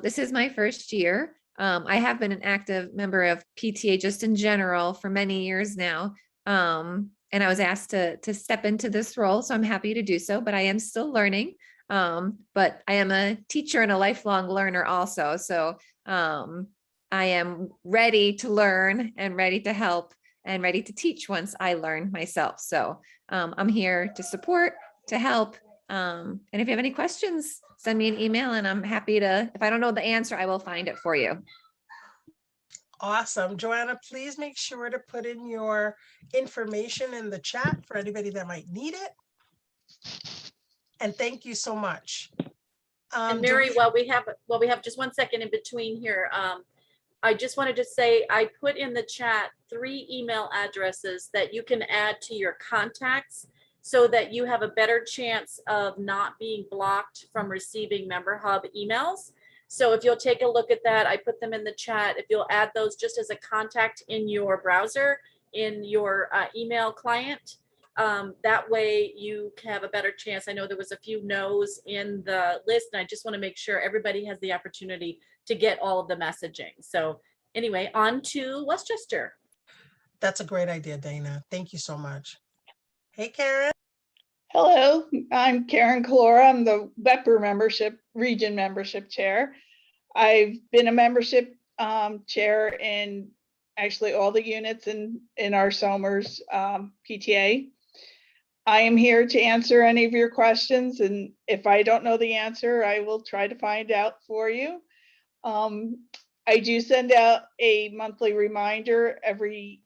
This is my first year. I have been an active member of PTA just in general for many years now. And I was asked to step into this role, so I'm happy to do so, but I am still learning. But I am a teacher and a lifelong learner also. So I am ready to learn and ready to help and ready to teach once I learn myself. So I'm here to support, to help. And if you have any questions, send me an email and I'm happy to, if I don't know the answer, I will find it for you. Awesome. Joanna, please make sure to put in your information in the chat for anybody that might need it. And thank you so much. And Mary, while we have just 1 second in between here, I just wanted to say, I put in the chat 3 email addresses that you can add to your contacts so that you have a better chance of not being blocked from receiving Member Hub emails. So if you'll take a look at that, I put them in the chat. If you'll add those just as a contact in your browser, in your email client, that way you can have a better chance. I know there was a few no's in the list, and I just want to make sure everybody has the opportunity to get all of the messaging. So anyway, on to Westchester. That's a great idea, Dana. Thank you so much. Hey, Karen. Hello, I'm Karen Calora. I'm the WEPR region membership chair. I've been a membership chair in actually all the units in our Somers PTA. I am here to answer any of your questions, and if I don't know the answer, I will try to find out for you. I do send out a monthly reminder every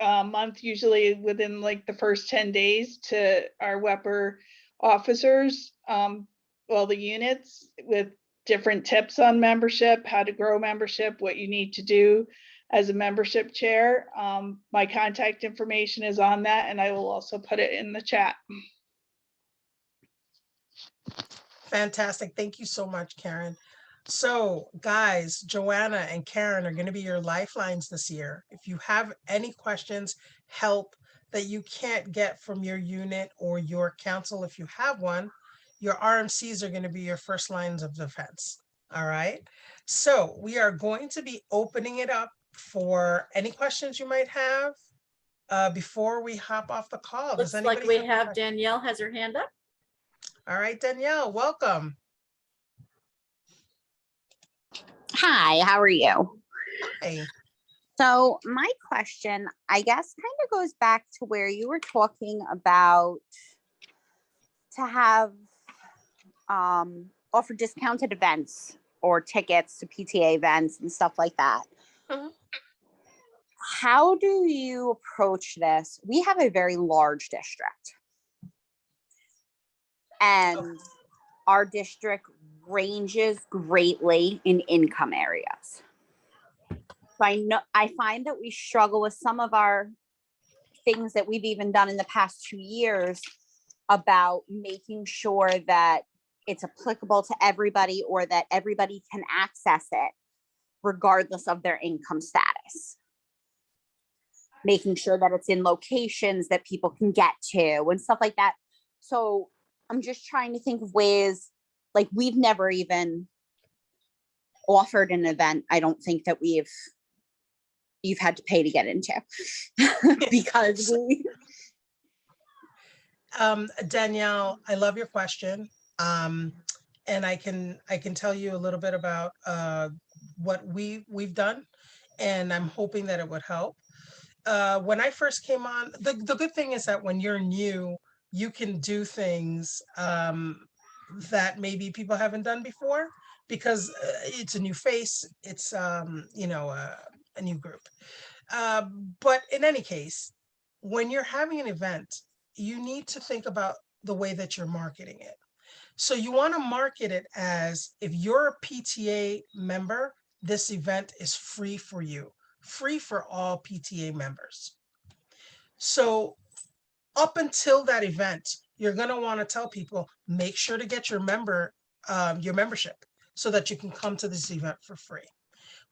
month, usually within like the first 10 days, to our WEPR officers, well, the units, with different tips on membership, how to grow membership, what you need to do as a membership chair. My contact information is on that, and I will also put it in the chat. Fantastic. Thank you so much, Karen. So guys, Joanna and Karen are going to be your lifelines this year. If you have any questions, help that you can't get from your unit or your council, if you have one, your RMCs are going to be your first lines of defense. All right. So we are going to be opening it up for any questions you might have before we hop off the call. Looks like we have Danielle has her hand up. All right, Danielle, welcome. Hi, how are you? Hey. So my question, I guess, kind of goes back to where you were talking about to have offer discounted events or tickets to PTA events and stuff like that. Mhm. how do you approach this? We have a very large district. And our district ranges greatly in income areas. So I find that we struggle with some of our things that we've even done in the past 2 years about making sure that it's applicable to everybody or that everybody can access it regardless of their income status. Making sure that it's in locations that people can get to and stuff like that. So I'm just trying to think of ways, like we've never even offered an event. I don't think that you've had to pay to get into because Danielle, I love your question. And I can tell you a little bit about what we've done, and I'm hoping that it would help. When I first came on, the good thing is that when you're new, you can do things that maybe people haven't done before because it's a new face, it's a new group. But in any case, when you're having an event, you need to think about the way that you're marketing it. So you want to market it as, if you're a PTA member, this event is free for you, free for all PTA members. So up until that event, you're going to want to tell people, make sure to get your membership so that you can come to this event for free.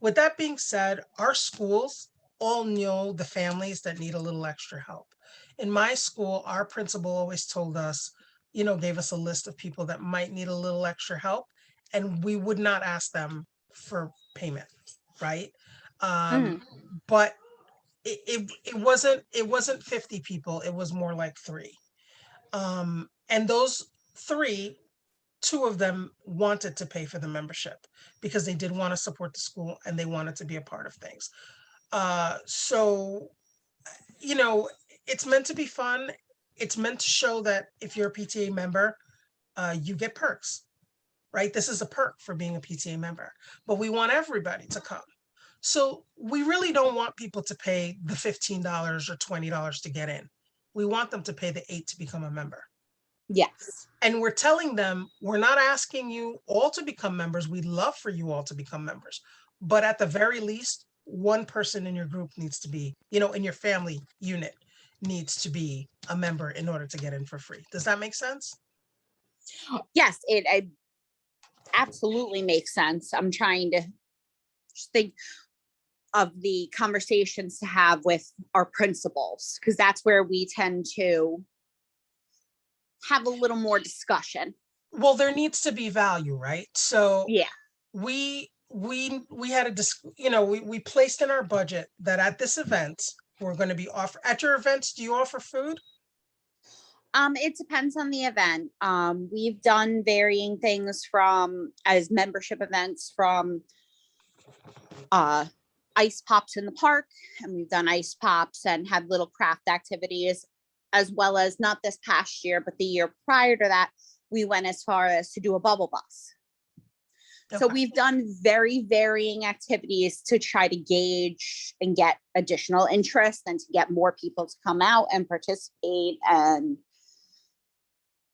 With that being said, our schools all know the families that need a little extra help. In my school, our principal always told us, gave us a list of people that might need a little extra help, and we would not ask them for payment, right? But it wasn't 50 people, it was more like 3. And those 3, 2 of them wanted to pay for the membership because they did want to support the school and they wanted to be a part of things. So, it's meant to be fun. It's meant to show that if you're a PTA member, you get perks, right? This is a perk for being a PTA member, but we want everybody to come. So we really don't want people to pay the $15 or $20 to get in. We want them to pay the $8 to become a member. Yes. And we're telling them, we're not asking you all to become members. We'd love for you all to become members. But at the very least, one person in your group needs to be, in your family unit needs to be a member in order to get in for free. Does that make sense? Yes, it absolutely makes sense. I'm trying to just think of the conversations to have with our principals, because that's where we tend to have a little more discussion. Well, there needs to be value, right? So yeah, we had we placed in our budget that at this event we're going to be at your events. Do you offer food? It depends on the event. We've done varying things from as membership events from ice pops in the park, and we've done ice pops and had little craft activities, as well as not this past year, but the year prior to that, we went as far as to do a bubble bus. Okay. So we've done very varying activities to try to gauge and get additional interest and to get more people to come out and participate and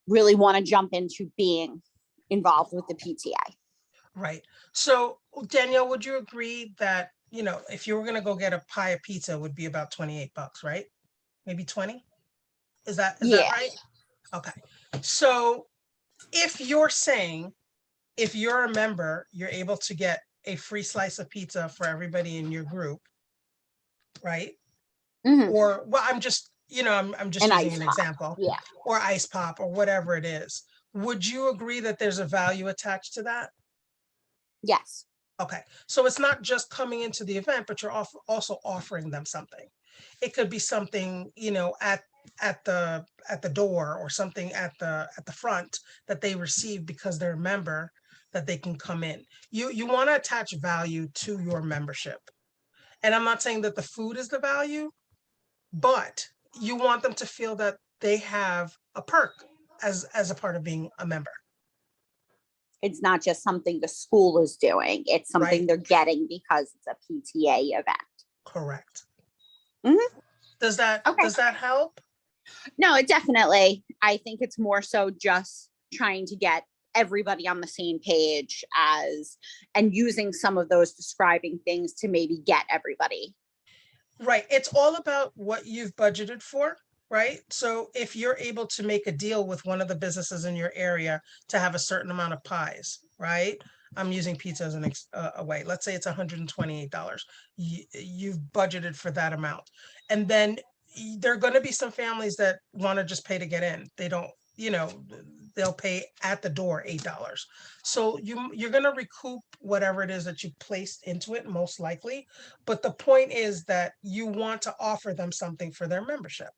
really want to jump into being involved with the PTA. Right. So Danielle, would you agree that, if you were going to go get a pie of pizza, it would be about $28, right? Maybe 20? Is that right? Okay. So if you're saying, if you're a member, you're able to get a free slice of pizza for everybody in your group, right? Mm-hmm. Or, well, I'm just using an example. Yeah. Or ice pop or whatever it is. Would you agree that there's a value attached to that? Yes. Okay. So it's not just coming into the event, but you're also offering them something. It could be something, at the door, or something at the front that they receive because they're a member, that they can come in. You want to attach value to your membership. And I'm not saying that the food is the value, but you want them to feel that they have a perk as a part of being a member. It's not just something the school is doing. It's something they're getting because it's a PTA event. Correct. Does that help? No, it definitely. I think it's more so just trying to get everybody on the same page and using some of those describing things to maybe get everybody. Right. It's all about what you've budgeted for, right? So if you're able to make a deal with one of the businesses in your area to have a certain amount of pies, right? I'm using pizza as a way. Let's say it's $128. You've budgeted for that amount. And then there are going to be some families that want to just pay to get in. They don't, they'll pay at the door $8. So you're going to recoup whatever it is that you placed into it, most likely. But the point is that you want to offer them something for their membership.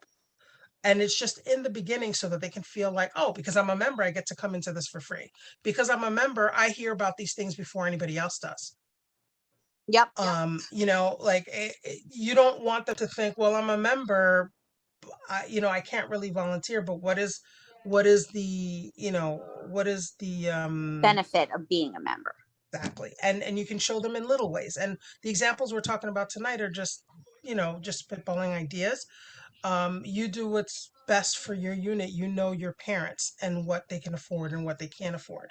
And it's just in the beginning so that they can feel like, oh, because I'm a member, I get to come into this for free. Because I'm a member, I hear about these things before anybody else does. Yep. You don't want them to think, well, I'm a member, I can't really volunteer, but what is the benefit of being a member? Exactly. And you can show them in little ways. And the examples we're talking about tonight are just spitballing ideas. You do what's best for your unit. You know your parents and what they can afford and what they can't afford.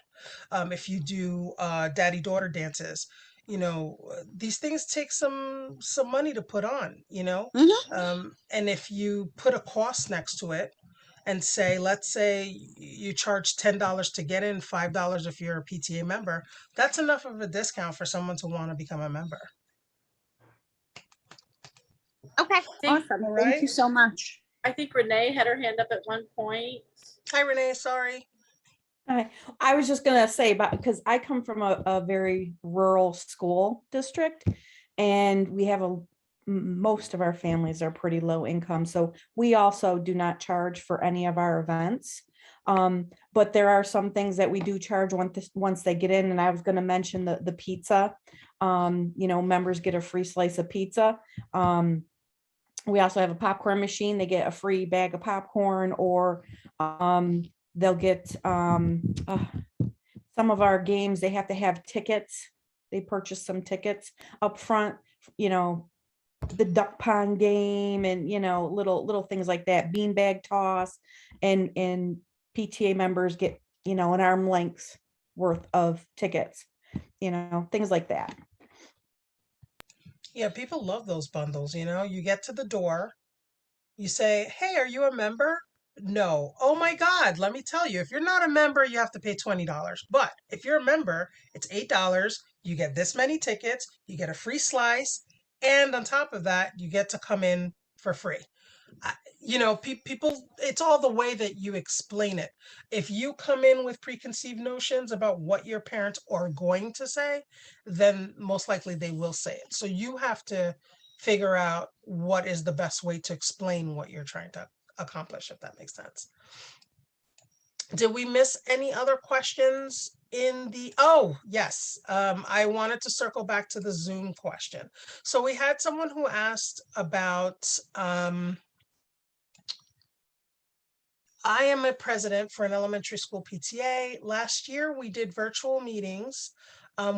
If you do daddy-daughter dances, these things take some money to put on, and if you put a cost next to it and say, let's say you charge $10 to get in, $5 if you're a PTA member, that's enough of a discount for someone to want to become a member. Okay, awesome. All Thank you right. so much. I think Renee had her hand up at one point. Hi, Renee. Sorry. Hi. I was just gonna say because I come from a very rural school district, and we have most of our families are pretty low income. So we also do not charge for any of our events. But there are some things that we do charge once they get in. And I was going to mention the pizza. Members get a free slice of pizza. We also have a popcorn machine. They get a free bag of popcorn, or they'll get some of our games. They have to have tickets. They purchase some tickets up front, the duck pond game and, little things like that, beanbag toss, and PTA members get, an arm length worth of tickets, things like that. Yeah, people love those bundles. You get to the door, you say, hey, are you a member? No. Oh my God, let me tell you, if you're not a member, you have to pay $20. But if you're a member, it's $8. You get this many tickets, you get a free slice, and on top of that, you get to come in for free. People, it's all the way that you explain it. If you come in with preconceived notions about what your parents are going to say, then most likely they will say it. So you have to figure out what is the best way to explain what you're trying to accomplish, if that makes sense. Did we miss any other questions oh, yes. I wanted to circle back to the Zoom question. So we had someone who asked about, I am a president for an elementary school PTA. Last year, we did virtual meetings.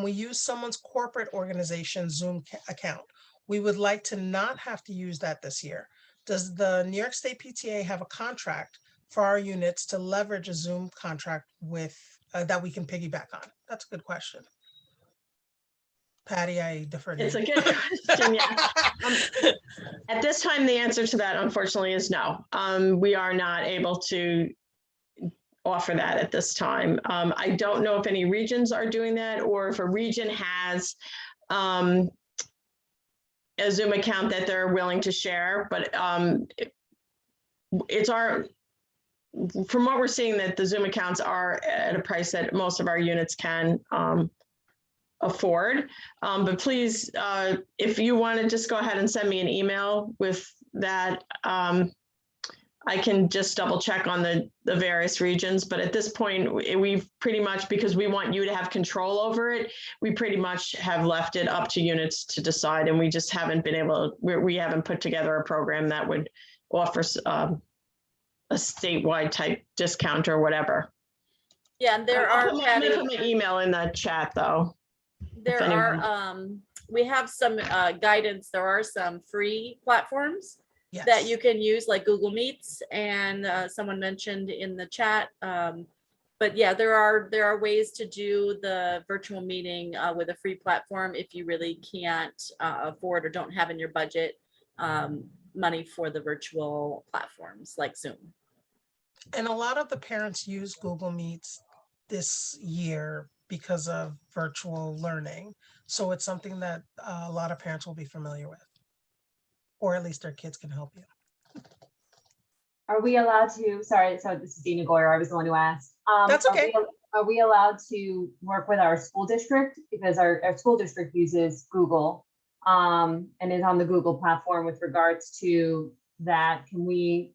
We used someone's corporate organization Zoom account. We would like to not have to use that this year. Does the New York State PTA have a contract for our units to leverage a Zoom contract with that we can piggyback on? That's a good question. Patty, I defer to you. It's a good question, yeah. At this time, the answer to that, unfortunately, is no. We are not able to offer that at this time. I don't know if any regions are doing that, or if a region has a Zoom account that they're willing to share, but from what we're seeing, that the Zoom accounts are at a price that most of our units can afford. But please, if you want to just go ahead and send me an email with that, I can just double check on the various regions. But at this point, we've pretty much, because we want you to have control over it, we pretty much have left it up to units to decide. And we just haven't been able, we haven't put together a program that would offer a statewide type discount or whatever. Yeah, and there I'll are put my email in the chat though. There are we have some guidance. There are some free platforms that Yes. you can use, like Google Meets, and someone mentioned in the chat. But yeah, there are ways to do the virtual meeting with a free platform if you really can't afford or don't have in your budget money for the virtual platforms like Zoom. And a lot of the parents use Google Meets this year because of virtual learning. So it's something that a lot of parents will be familiar with, or at least their kids can help you. Are we allowed to, sorry, so this is Dina Goyer, I was the one who asked. That's okay. Are we allowed to work with our school district? Because our school district uses Google and is on the Google platform with regards to that. Can we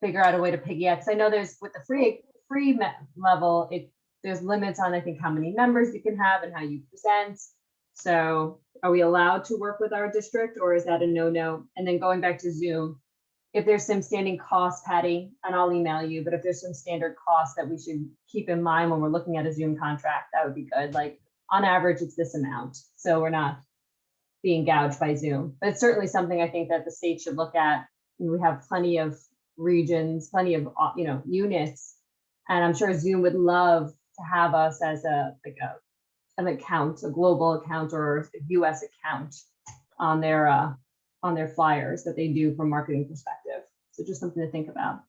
figure out a way to piggyback? Because I know there's, with the free level, there's limits on, I think, how many members you can have and how you present. So are we allowed to work with our district, or is that a no-no? And then going back to Zoom, if there's some standing costs, Patty, and I'll email you, but if there's some standard costs that we should keep in mind when we're looking at a Zoom contract, that would be good. Like on average, it's this amount. So we're not being gouged by Zoom, but it's certainly something I think that the state should look at. We have plenty of regions, plenty of, units, and I'm sure Zoom would love to have us as an account, a global account or a US account on their flyers that they do from marketing perspective. So just something to think about.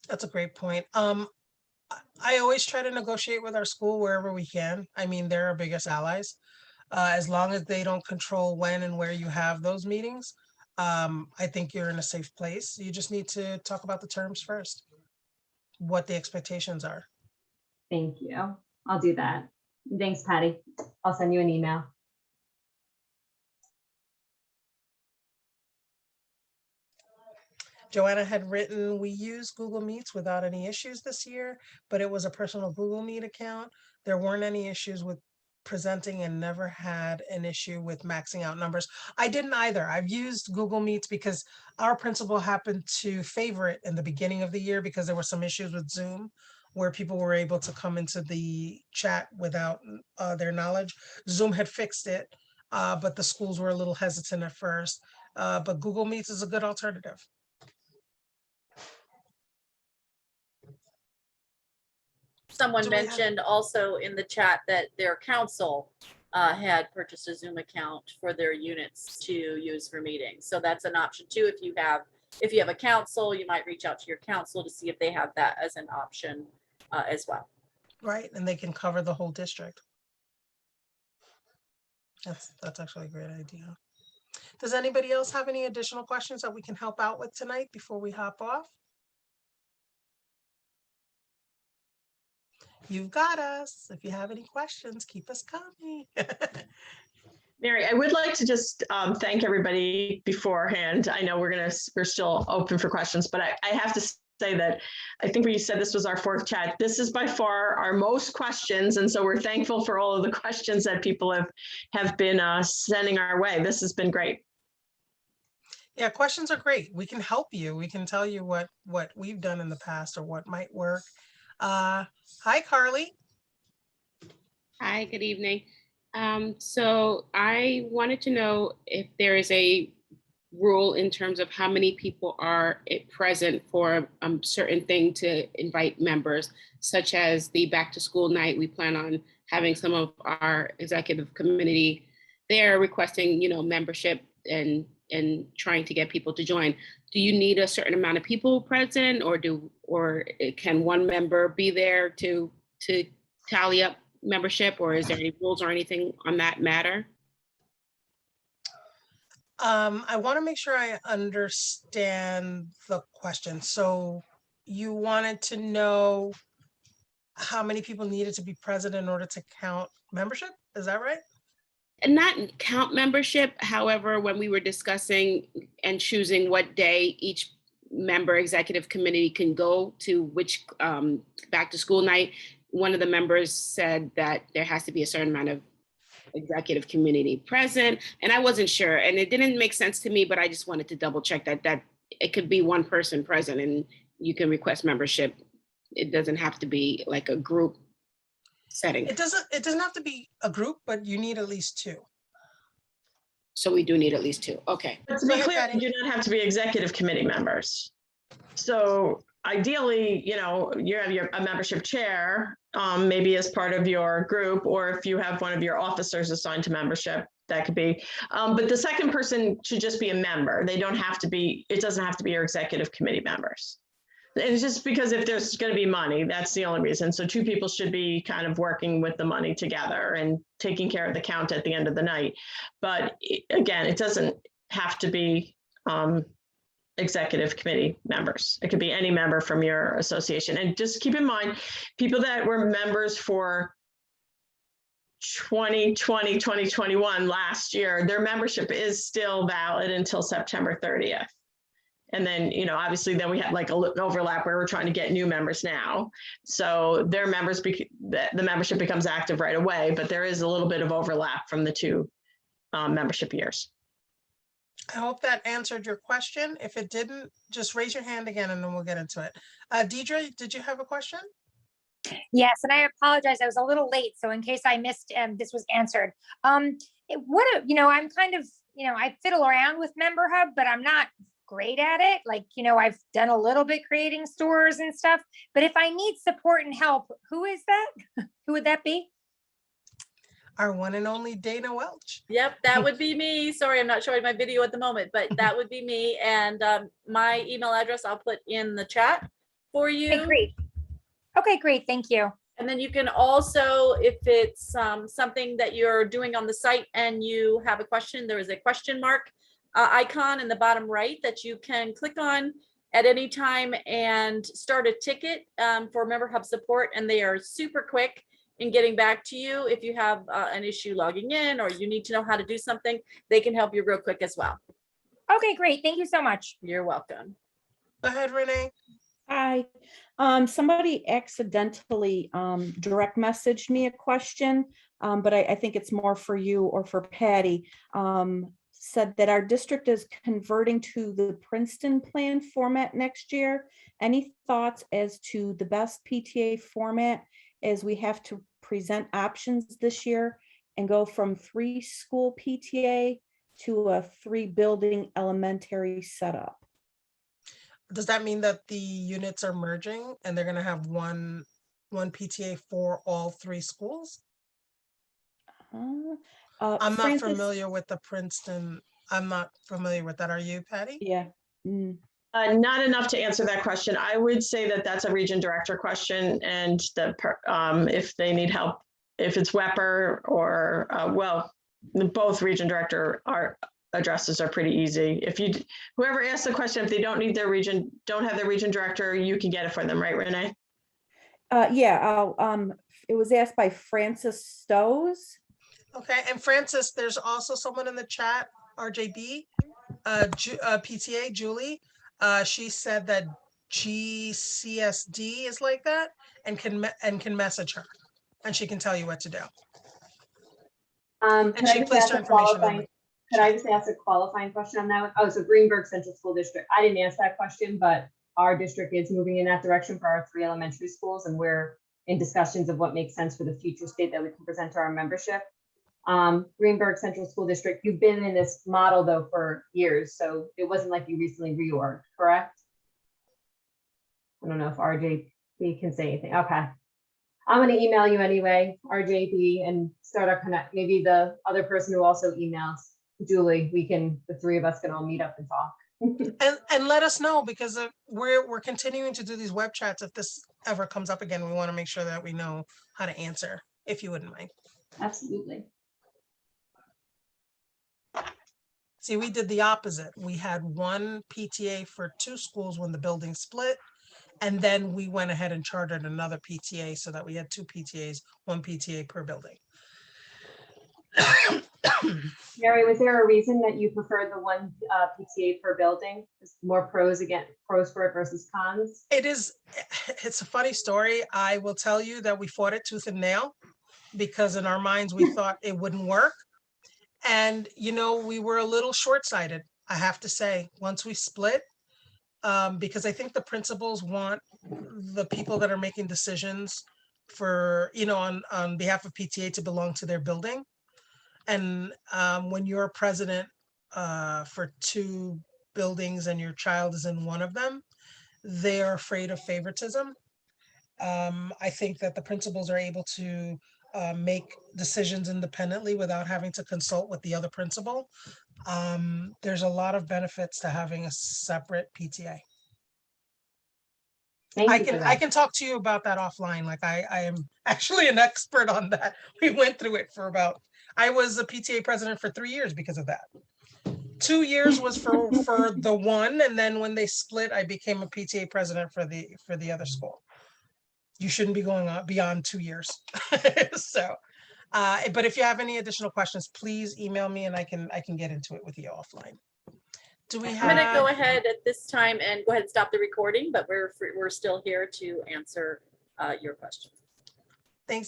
That's a great point. I always try to negotiate with our school wherever we can. I mean, they're our biggest allies. As long as they don't control when and where you have those meetings, I think you're in a safe place. You just need to talk about the terms first, what the expectations are. Thank you. I'll do that. Thanks, Patty. I'll send you an email. Joanna had written, we use Google Meets without any issues this year, but it was a personal Google Meet account. There weren't any issues with presenting and never had an issue with maxing out numbers. I didn't either. I've used Google Meets because our principal happened to favor it in the beginning of the year because there were some issues with Zoom where people were able to come into the chat without their knowledge. Zoom had fixed it, but the schools were a little hesitant at first. But Google Meets is a good alternative. Someone mentioned also in the chat that their council had purchased a Zoom account for their units to use for meetings. So that's an option too. If you have a council, you might reach out to your council to see if they have that as an option as well. Right, and they can cover the whole district. That's actually a great idea. Does anybody else have any additional questions that we can help out with tonight before we hop off? You've got us. If you have any questions, keep us coming. Mary, I would like to just thank everybody beforehand. I know we're still open for questions, but I have to say that I think we said this was our fourth chat. This is by far our most questions, and so we're thankful for all of the questions that people have been sending our way. This has been great. Yeah, questions are great. We can help you. We can tell you what we've done in the past or what might work. Hi, Carly. Hi, good evening. So I wanted to know if there is a rule in terms of how many people are present for a certain thing to invite members, such as the back to school night. We plan on having some of our executive committee there requesting, membership and trying to get people to join. Do you need a certain amount of people present, or can one member be there to tally up membership, or is there any rules or anything on that matter? I want to make sure I understand the question. So you wanted to know how many people needed to be present in order to count membership? Is that right? And not count membership. However, when we were discussing and choosing what day each member executive committee can go to which back to school night, one of the members said that there has to be a certain amount of executive community present, and I wasn't sure, and it didn't make sense to me, but I just wanted to double check that it could be one person present and you can request membership. It doesn't have to be like a group. setting. It doesn't have to be a group, but you need at least 2. So we do need at least 2. Okay. But to Go be ahead, clear, Patty. you do not have to be executive committee members. So ideally, you know, you have a membership chair, maybe as part of your group, or if you have one of your officers assigned to membership, that could be. But the second person should just be a member. They don't have to be, it doesn't have to be your executive committee members. And it's just because if there's going to be money, that's the only reason. So 2 people should be kind of working with the money together and taking care of the count at the end of the night. But again, it doesn't have to be executive committee members. It could be any member from your association. And just keep in mind, people that were members for 2020, 2021 last year, their membership is still valid until September 30th. And then, you know, obviously then we had like an overlap where we're trying to get new members now. So their members, the membership becomes active right away, but there is a little bit of overlap from the 2 membership years. I hope that answered your question. If it didn't, just raise your hand again and then we'll get into it. Deidre, did you have a question? Yes, and I apologize. I was a little late, so in case I missed, this was answered. You know, I'm kind of, you know, I fiddle around with Member Hub, but I'm not great at it. Like, you know, I've done a little bit creating stores and stuff, but if I need support and help, who is that? Who would that be? Our one and only Dana Welch. Yep, that would be me. Sorry, I'm not showing my video at the moment, but that would be me. And my email address I'll put in the chat for you. Okay, great. Okay, great. Thank you. And then you can also, if it's something that you're doing on the site and you have a question, there is a question mark icon in the bottom right that you can click on at any time and start a ticket for Member Hub support. And they are super quick in getting back to you. If you have an issue logging in or you need to know how to do something, they can help you real quick as well. Okay, great. Thank you so much. You're welcome. Go ahead, Renee. Hi. Somebody accidentally direct messaged me a question, but I think it's more for you or for Patty. Said that our district is converting to the Princeton plan format next year. Any thoughts as to the best PTA format, as we have to present options this year and go from 3 school PTA to a 3 building elementary setup? Does that mean that the units are merging and they're going to have one PTA for all 3 schools? I'm not familiar with the Princeton. I'm not familiar with that. Are you, Patty? Yeah. Not enough to answer that question. I would say that that's a region director question, and if they need help, if it's WEPR or well, both region director addresses are pretty easy. If whoever asks the question, if they don't have their region director, you can get it for them, right, Renee? Yeah. It was asked by Francis Stows. Okay, and Francis, there's also someone in the chat, RJB, PTA, Julie. She said that GCSD is like that and can message her, and she can tell you what to do. Could I just ask a qualifying question on that one? Oh, so Greenberg Central School District. I didn't ask that question, but our district is moving in that direction for our 3 elementary schools, and we're in discussions of what makes sense for the future state that we can present to our membership. Greenberg Central School District, you've been in this model though for years, so it wasn't like you recently reorged, correct? I don't know if RJB can say anything. Okay. I'm going to email you anyway, RJB, and start our connect. Maybe the other person who also emails, Julie, the 3 of us can all meet up and talk. and let us know, because we're continuing to do these web chats. If this ever comes up again, we want to make sure that we know how to answer, if you wouldn't mind. Absolutely. See, we did the opposite. We had 1 PTA for 2 schools when the building split, and then we went ahead and chartered another PTA so that we had 2 PTAs, 1 PTA per building. Mary, was there a reason that you preferred the 1 PTA per building? More pros for it versus cons? It's a funny story. I will tell you that we fought it tooth and nail, because in our minds we thought it wouldn't work. And, you know, we were a little short-sighted, I have to say, once we split, because I think the principals want the people that are making decisions on behalf of PTA to belong to their building. And when you're president for 2 buildings and your child is in one of them, they are afraid of favoritism. I think that the principals are able to make decisions independently without having to consult with the other principal. There's a lot of benefits to having a separate PTA. Thank I you for can that. talk to you about that offline. Like I am actually an expert on that. We went through it for I was a PTA president for 3 years because of that. 2 years was for the one, and then when they split, I became a PTA president for the other school. You shouldn't be going on beyond 2 years. So, but if you have any additional questions, please email me and I can get into it with you offline. Do we I'm gonna have? go ahead at this time and go ahead and stop the recording, but we're still here to answer your questions.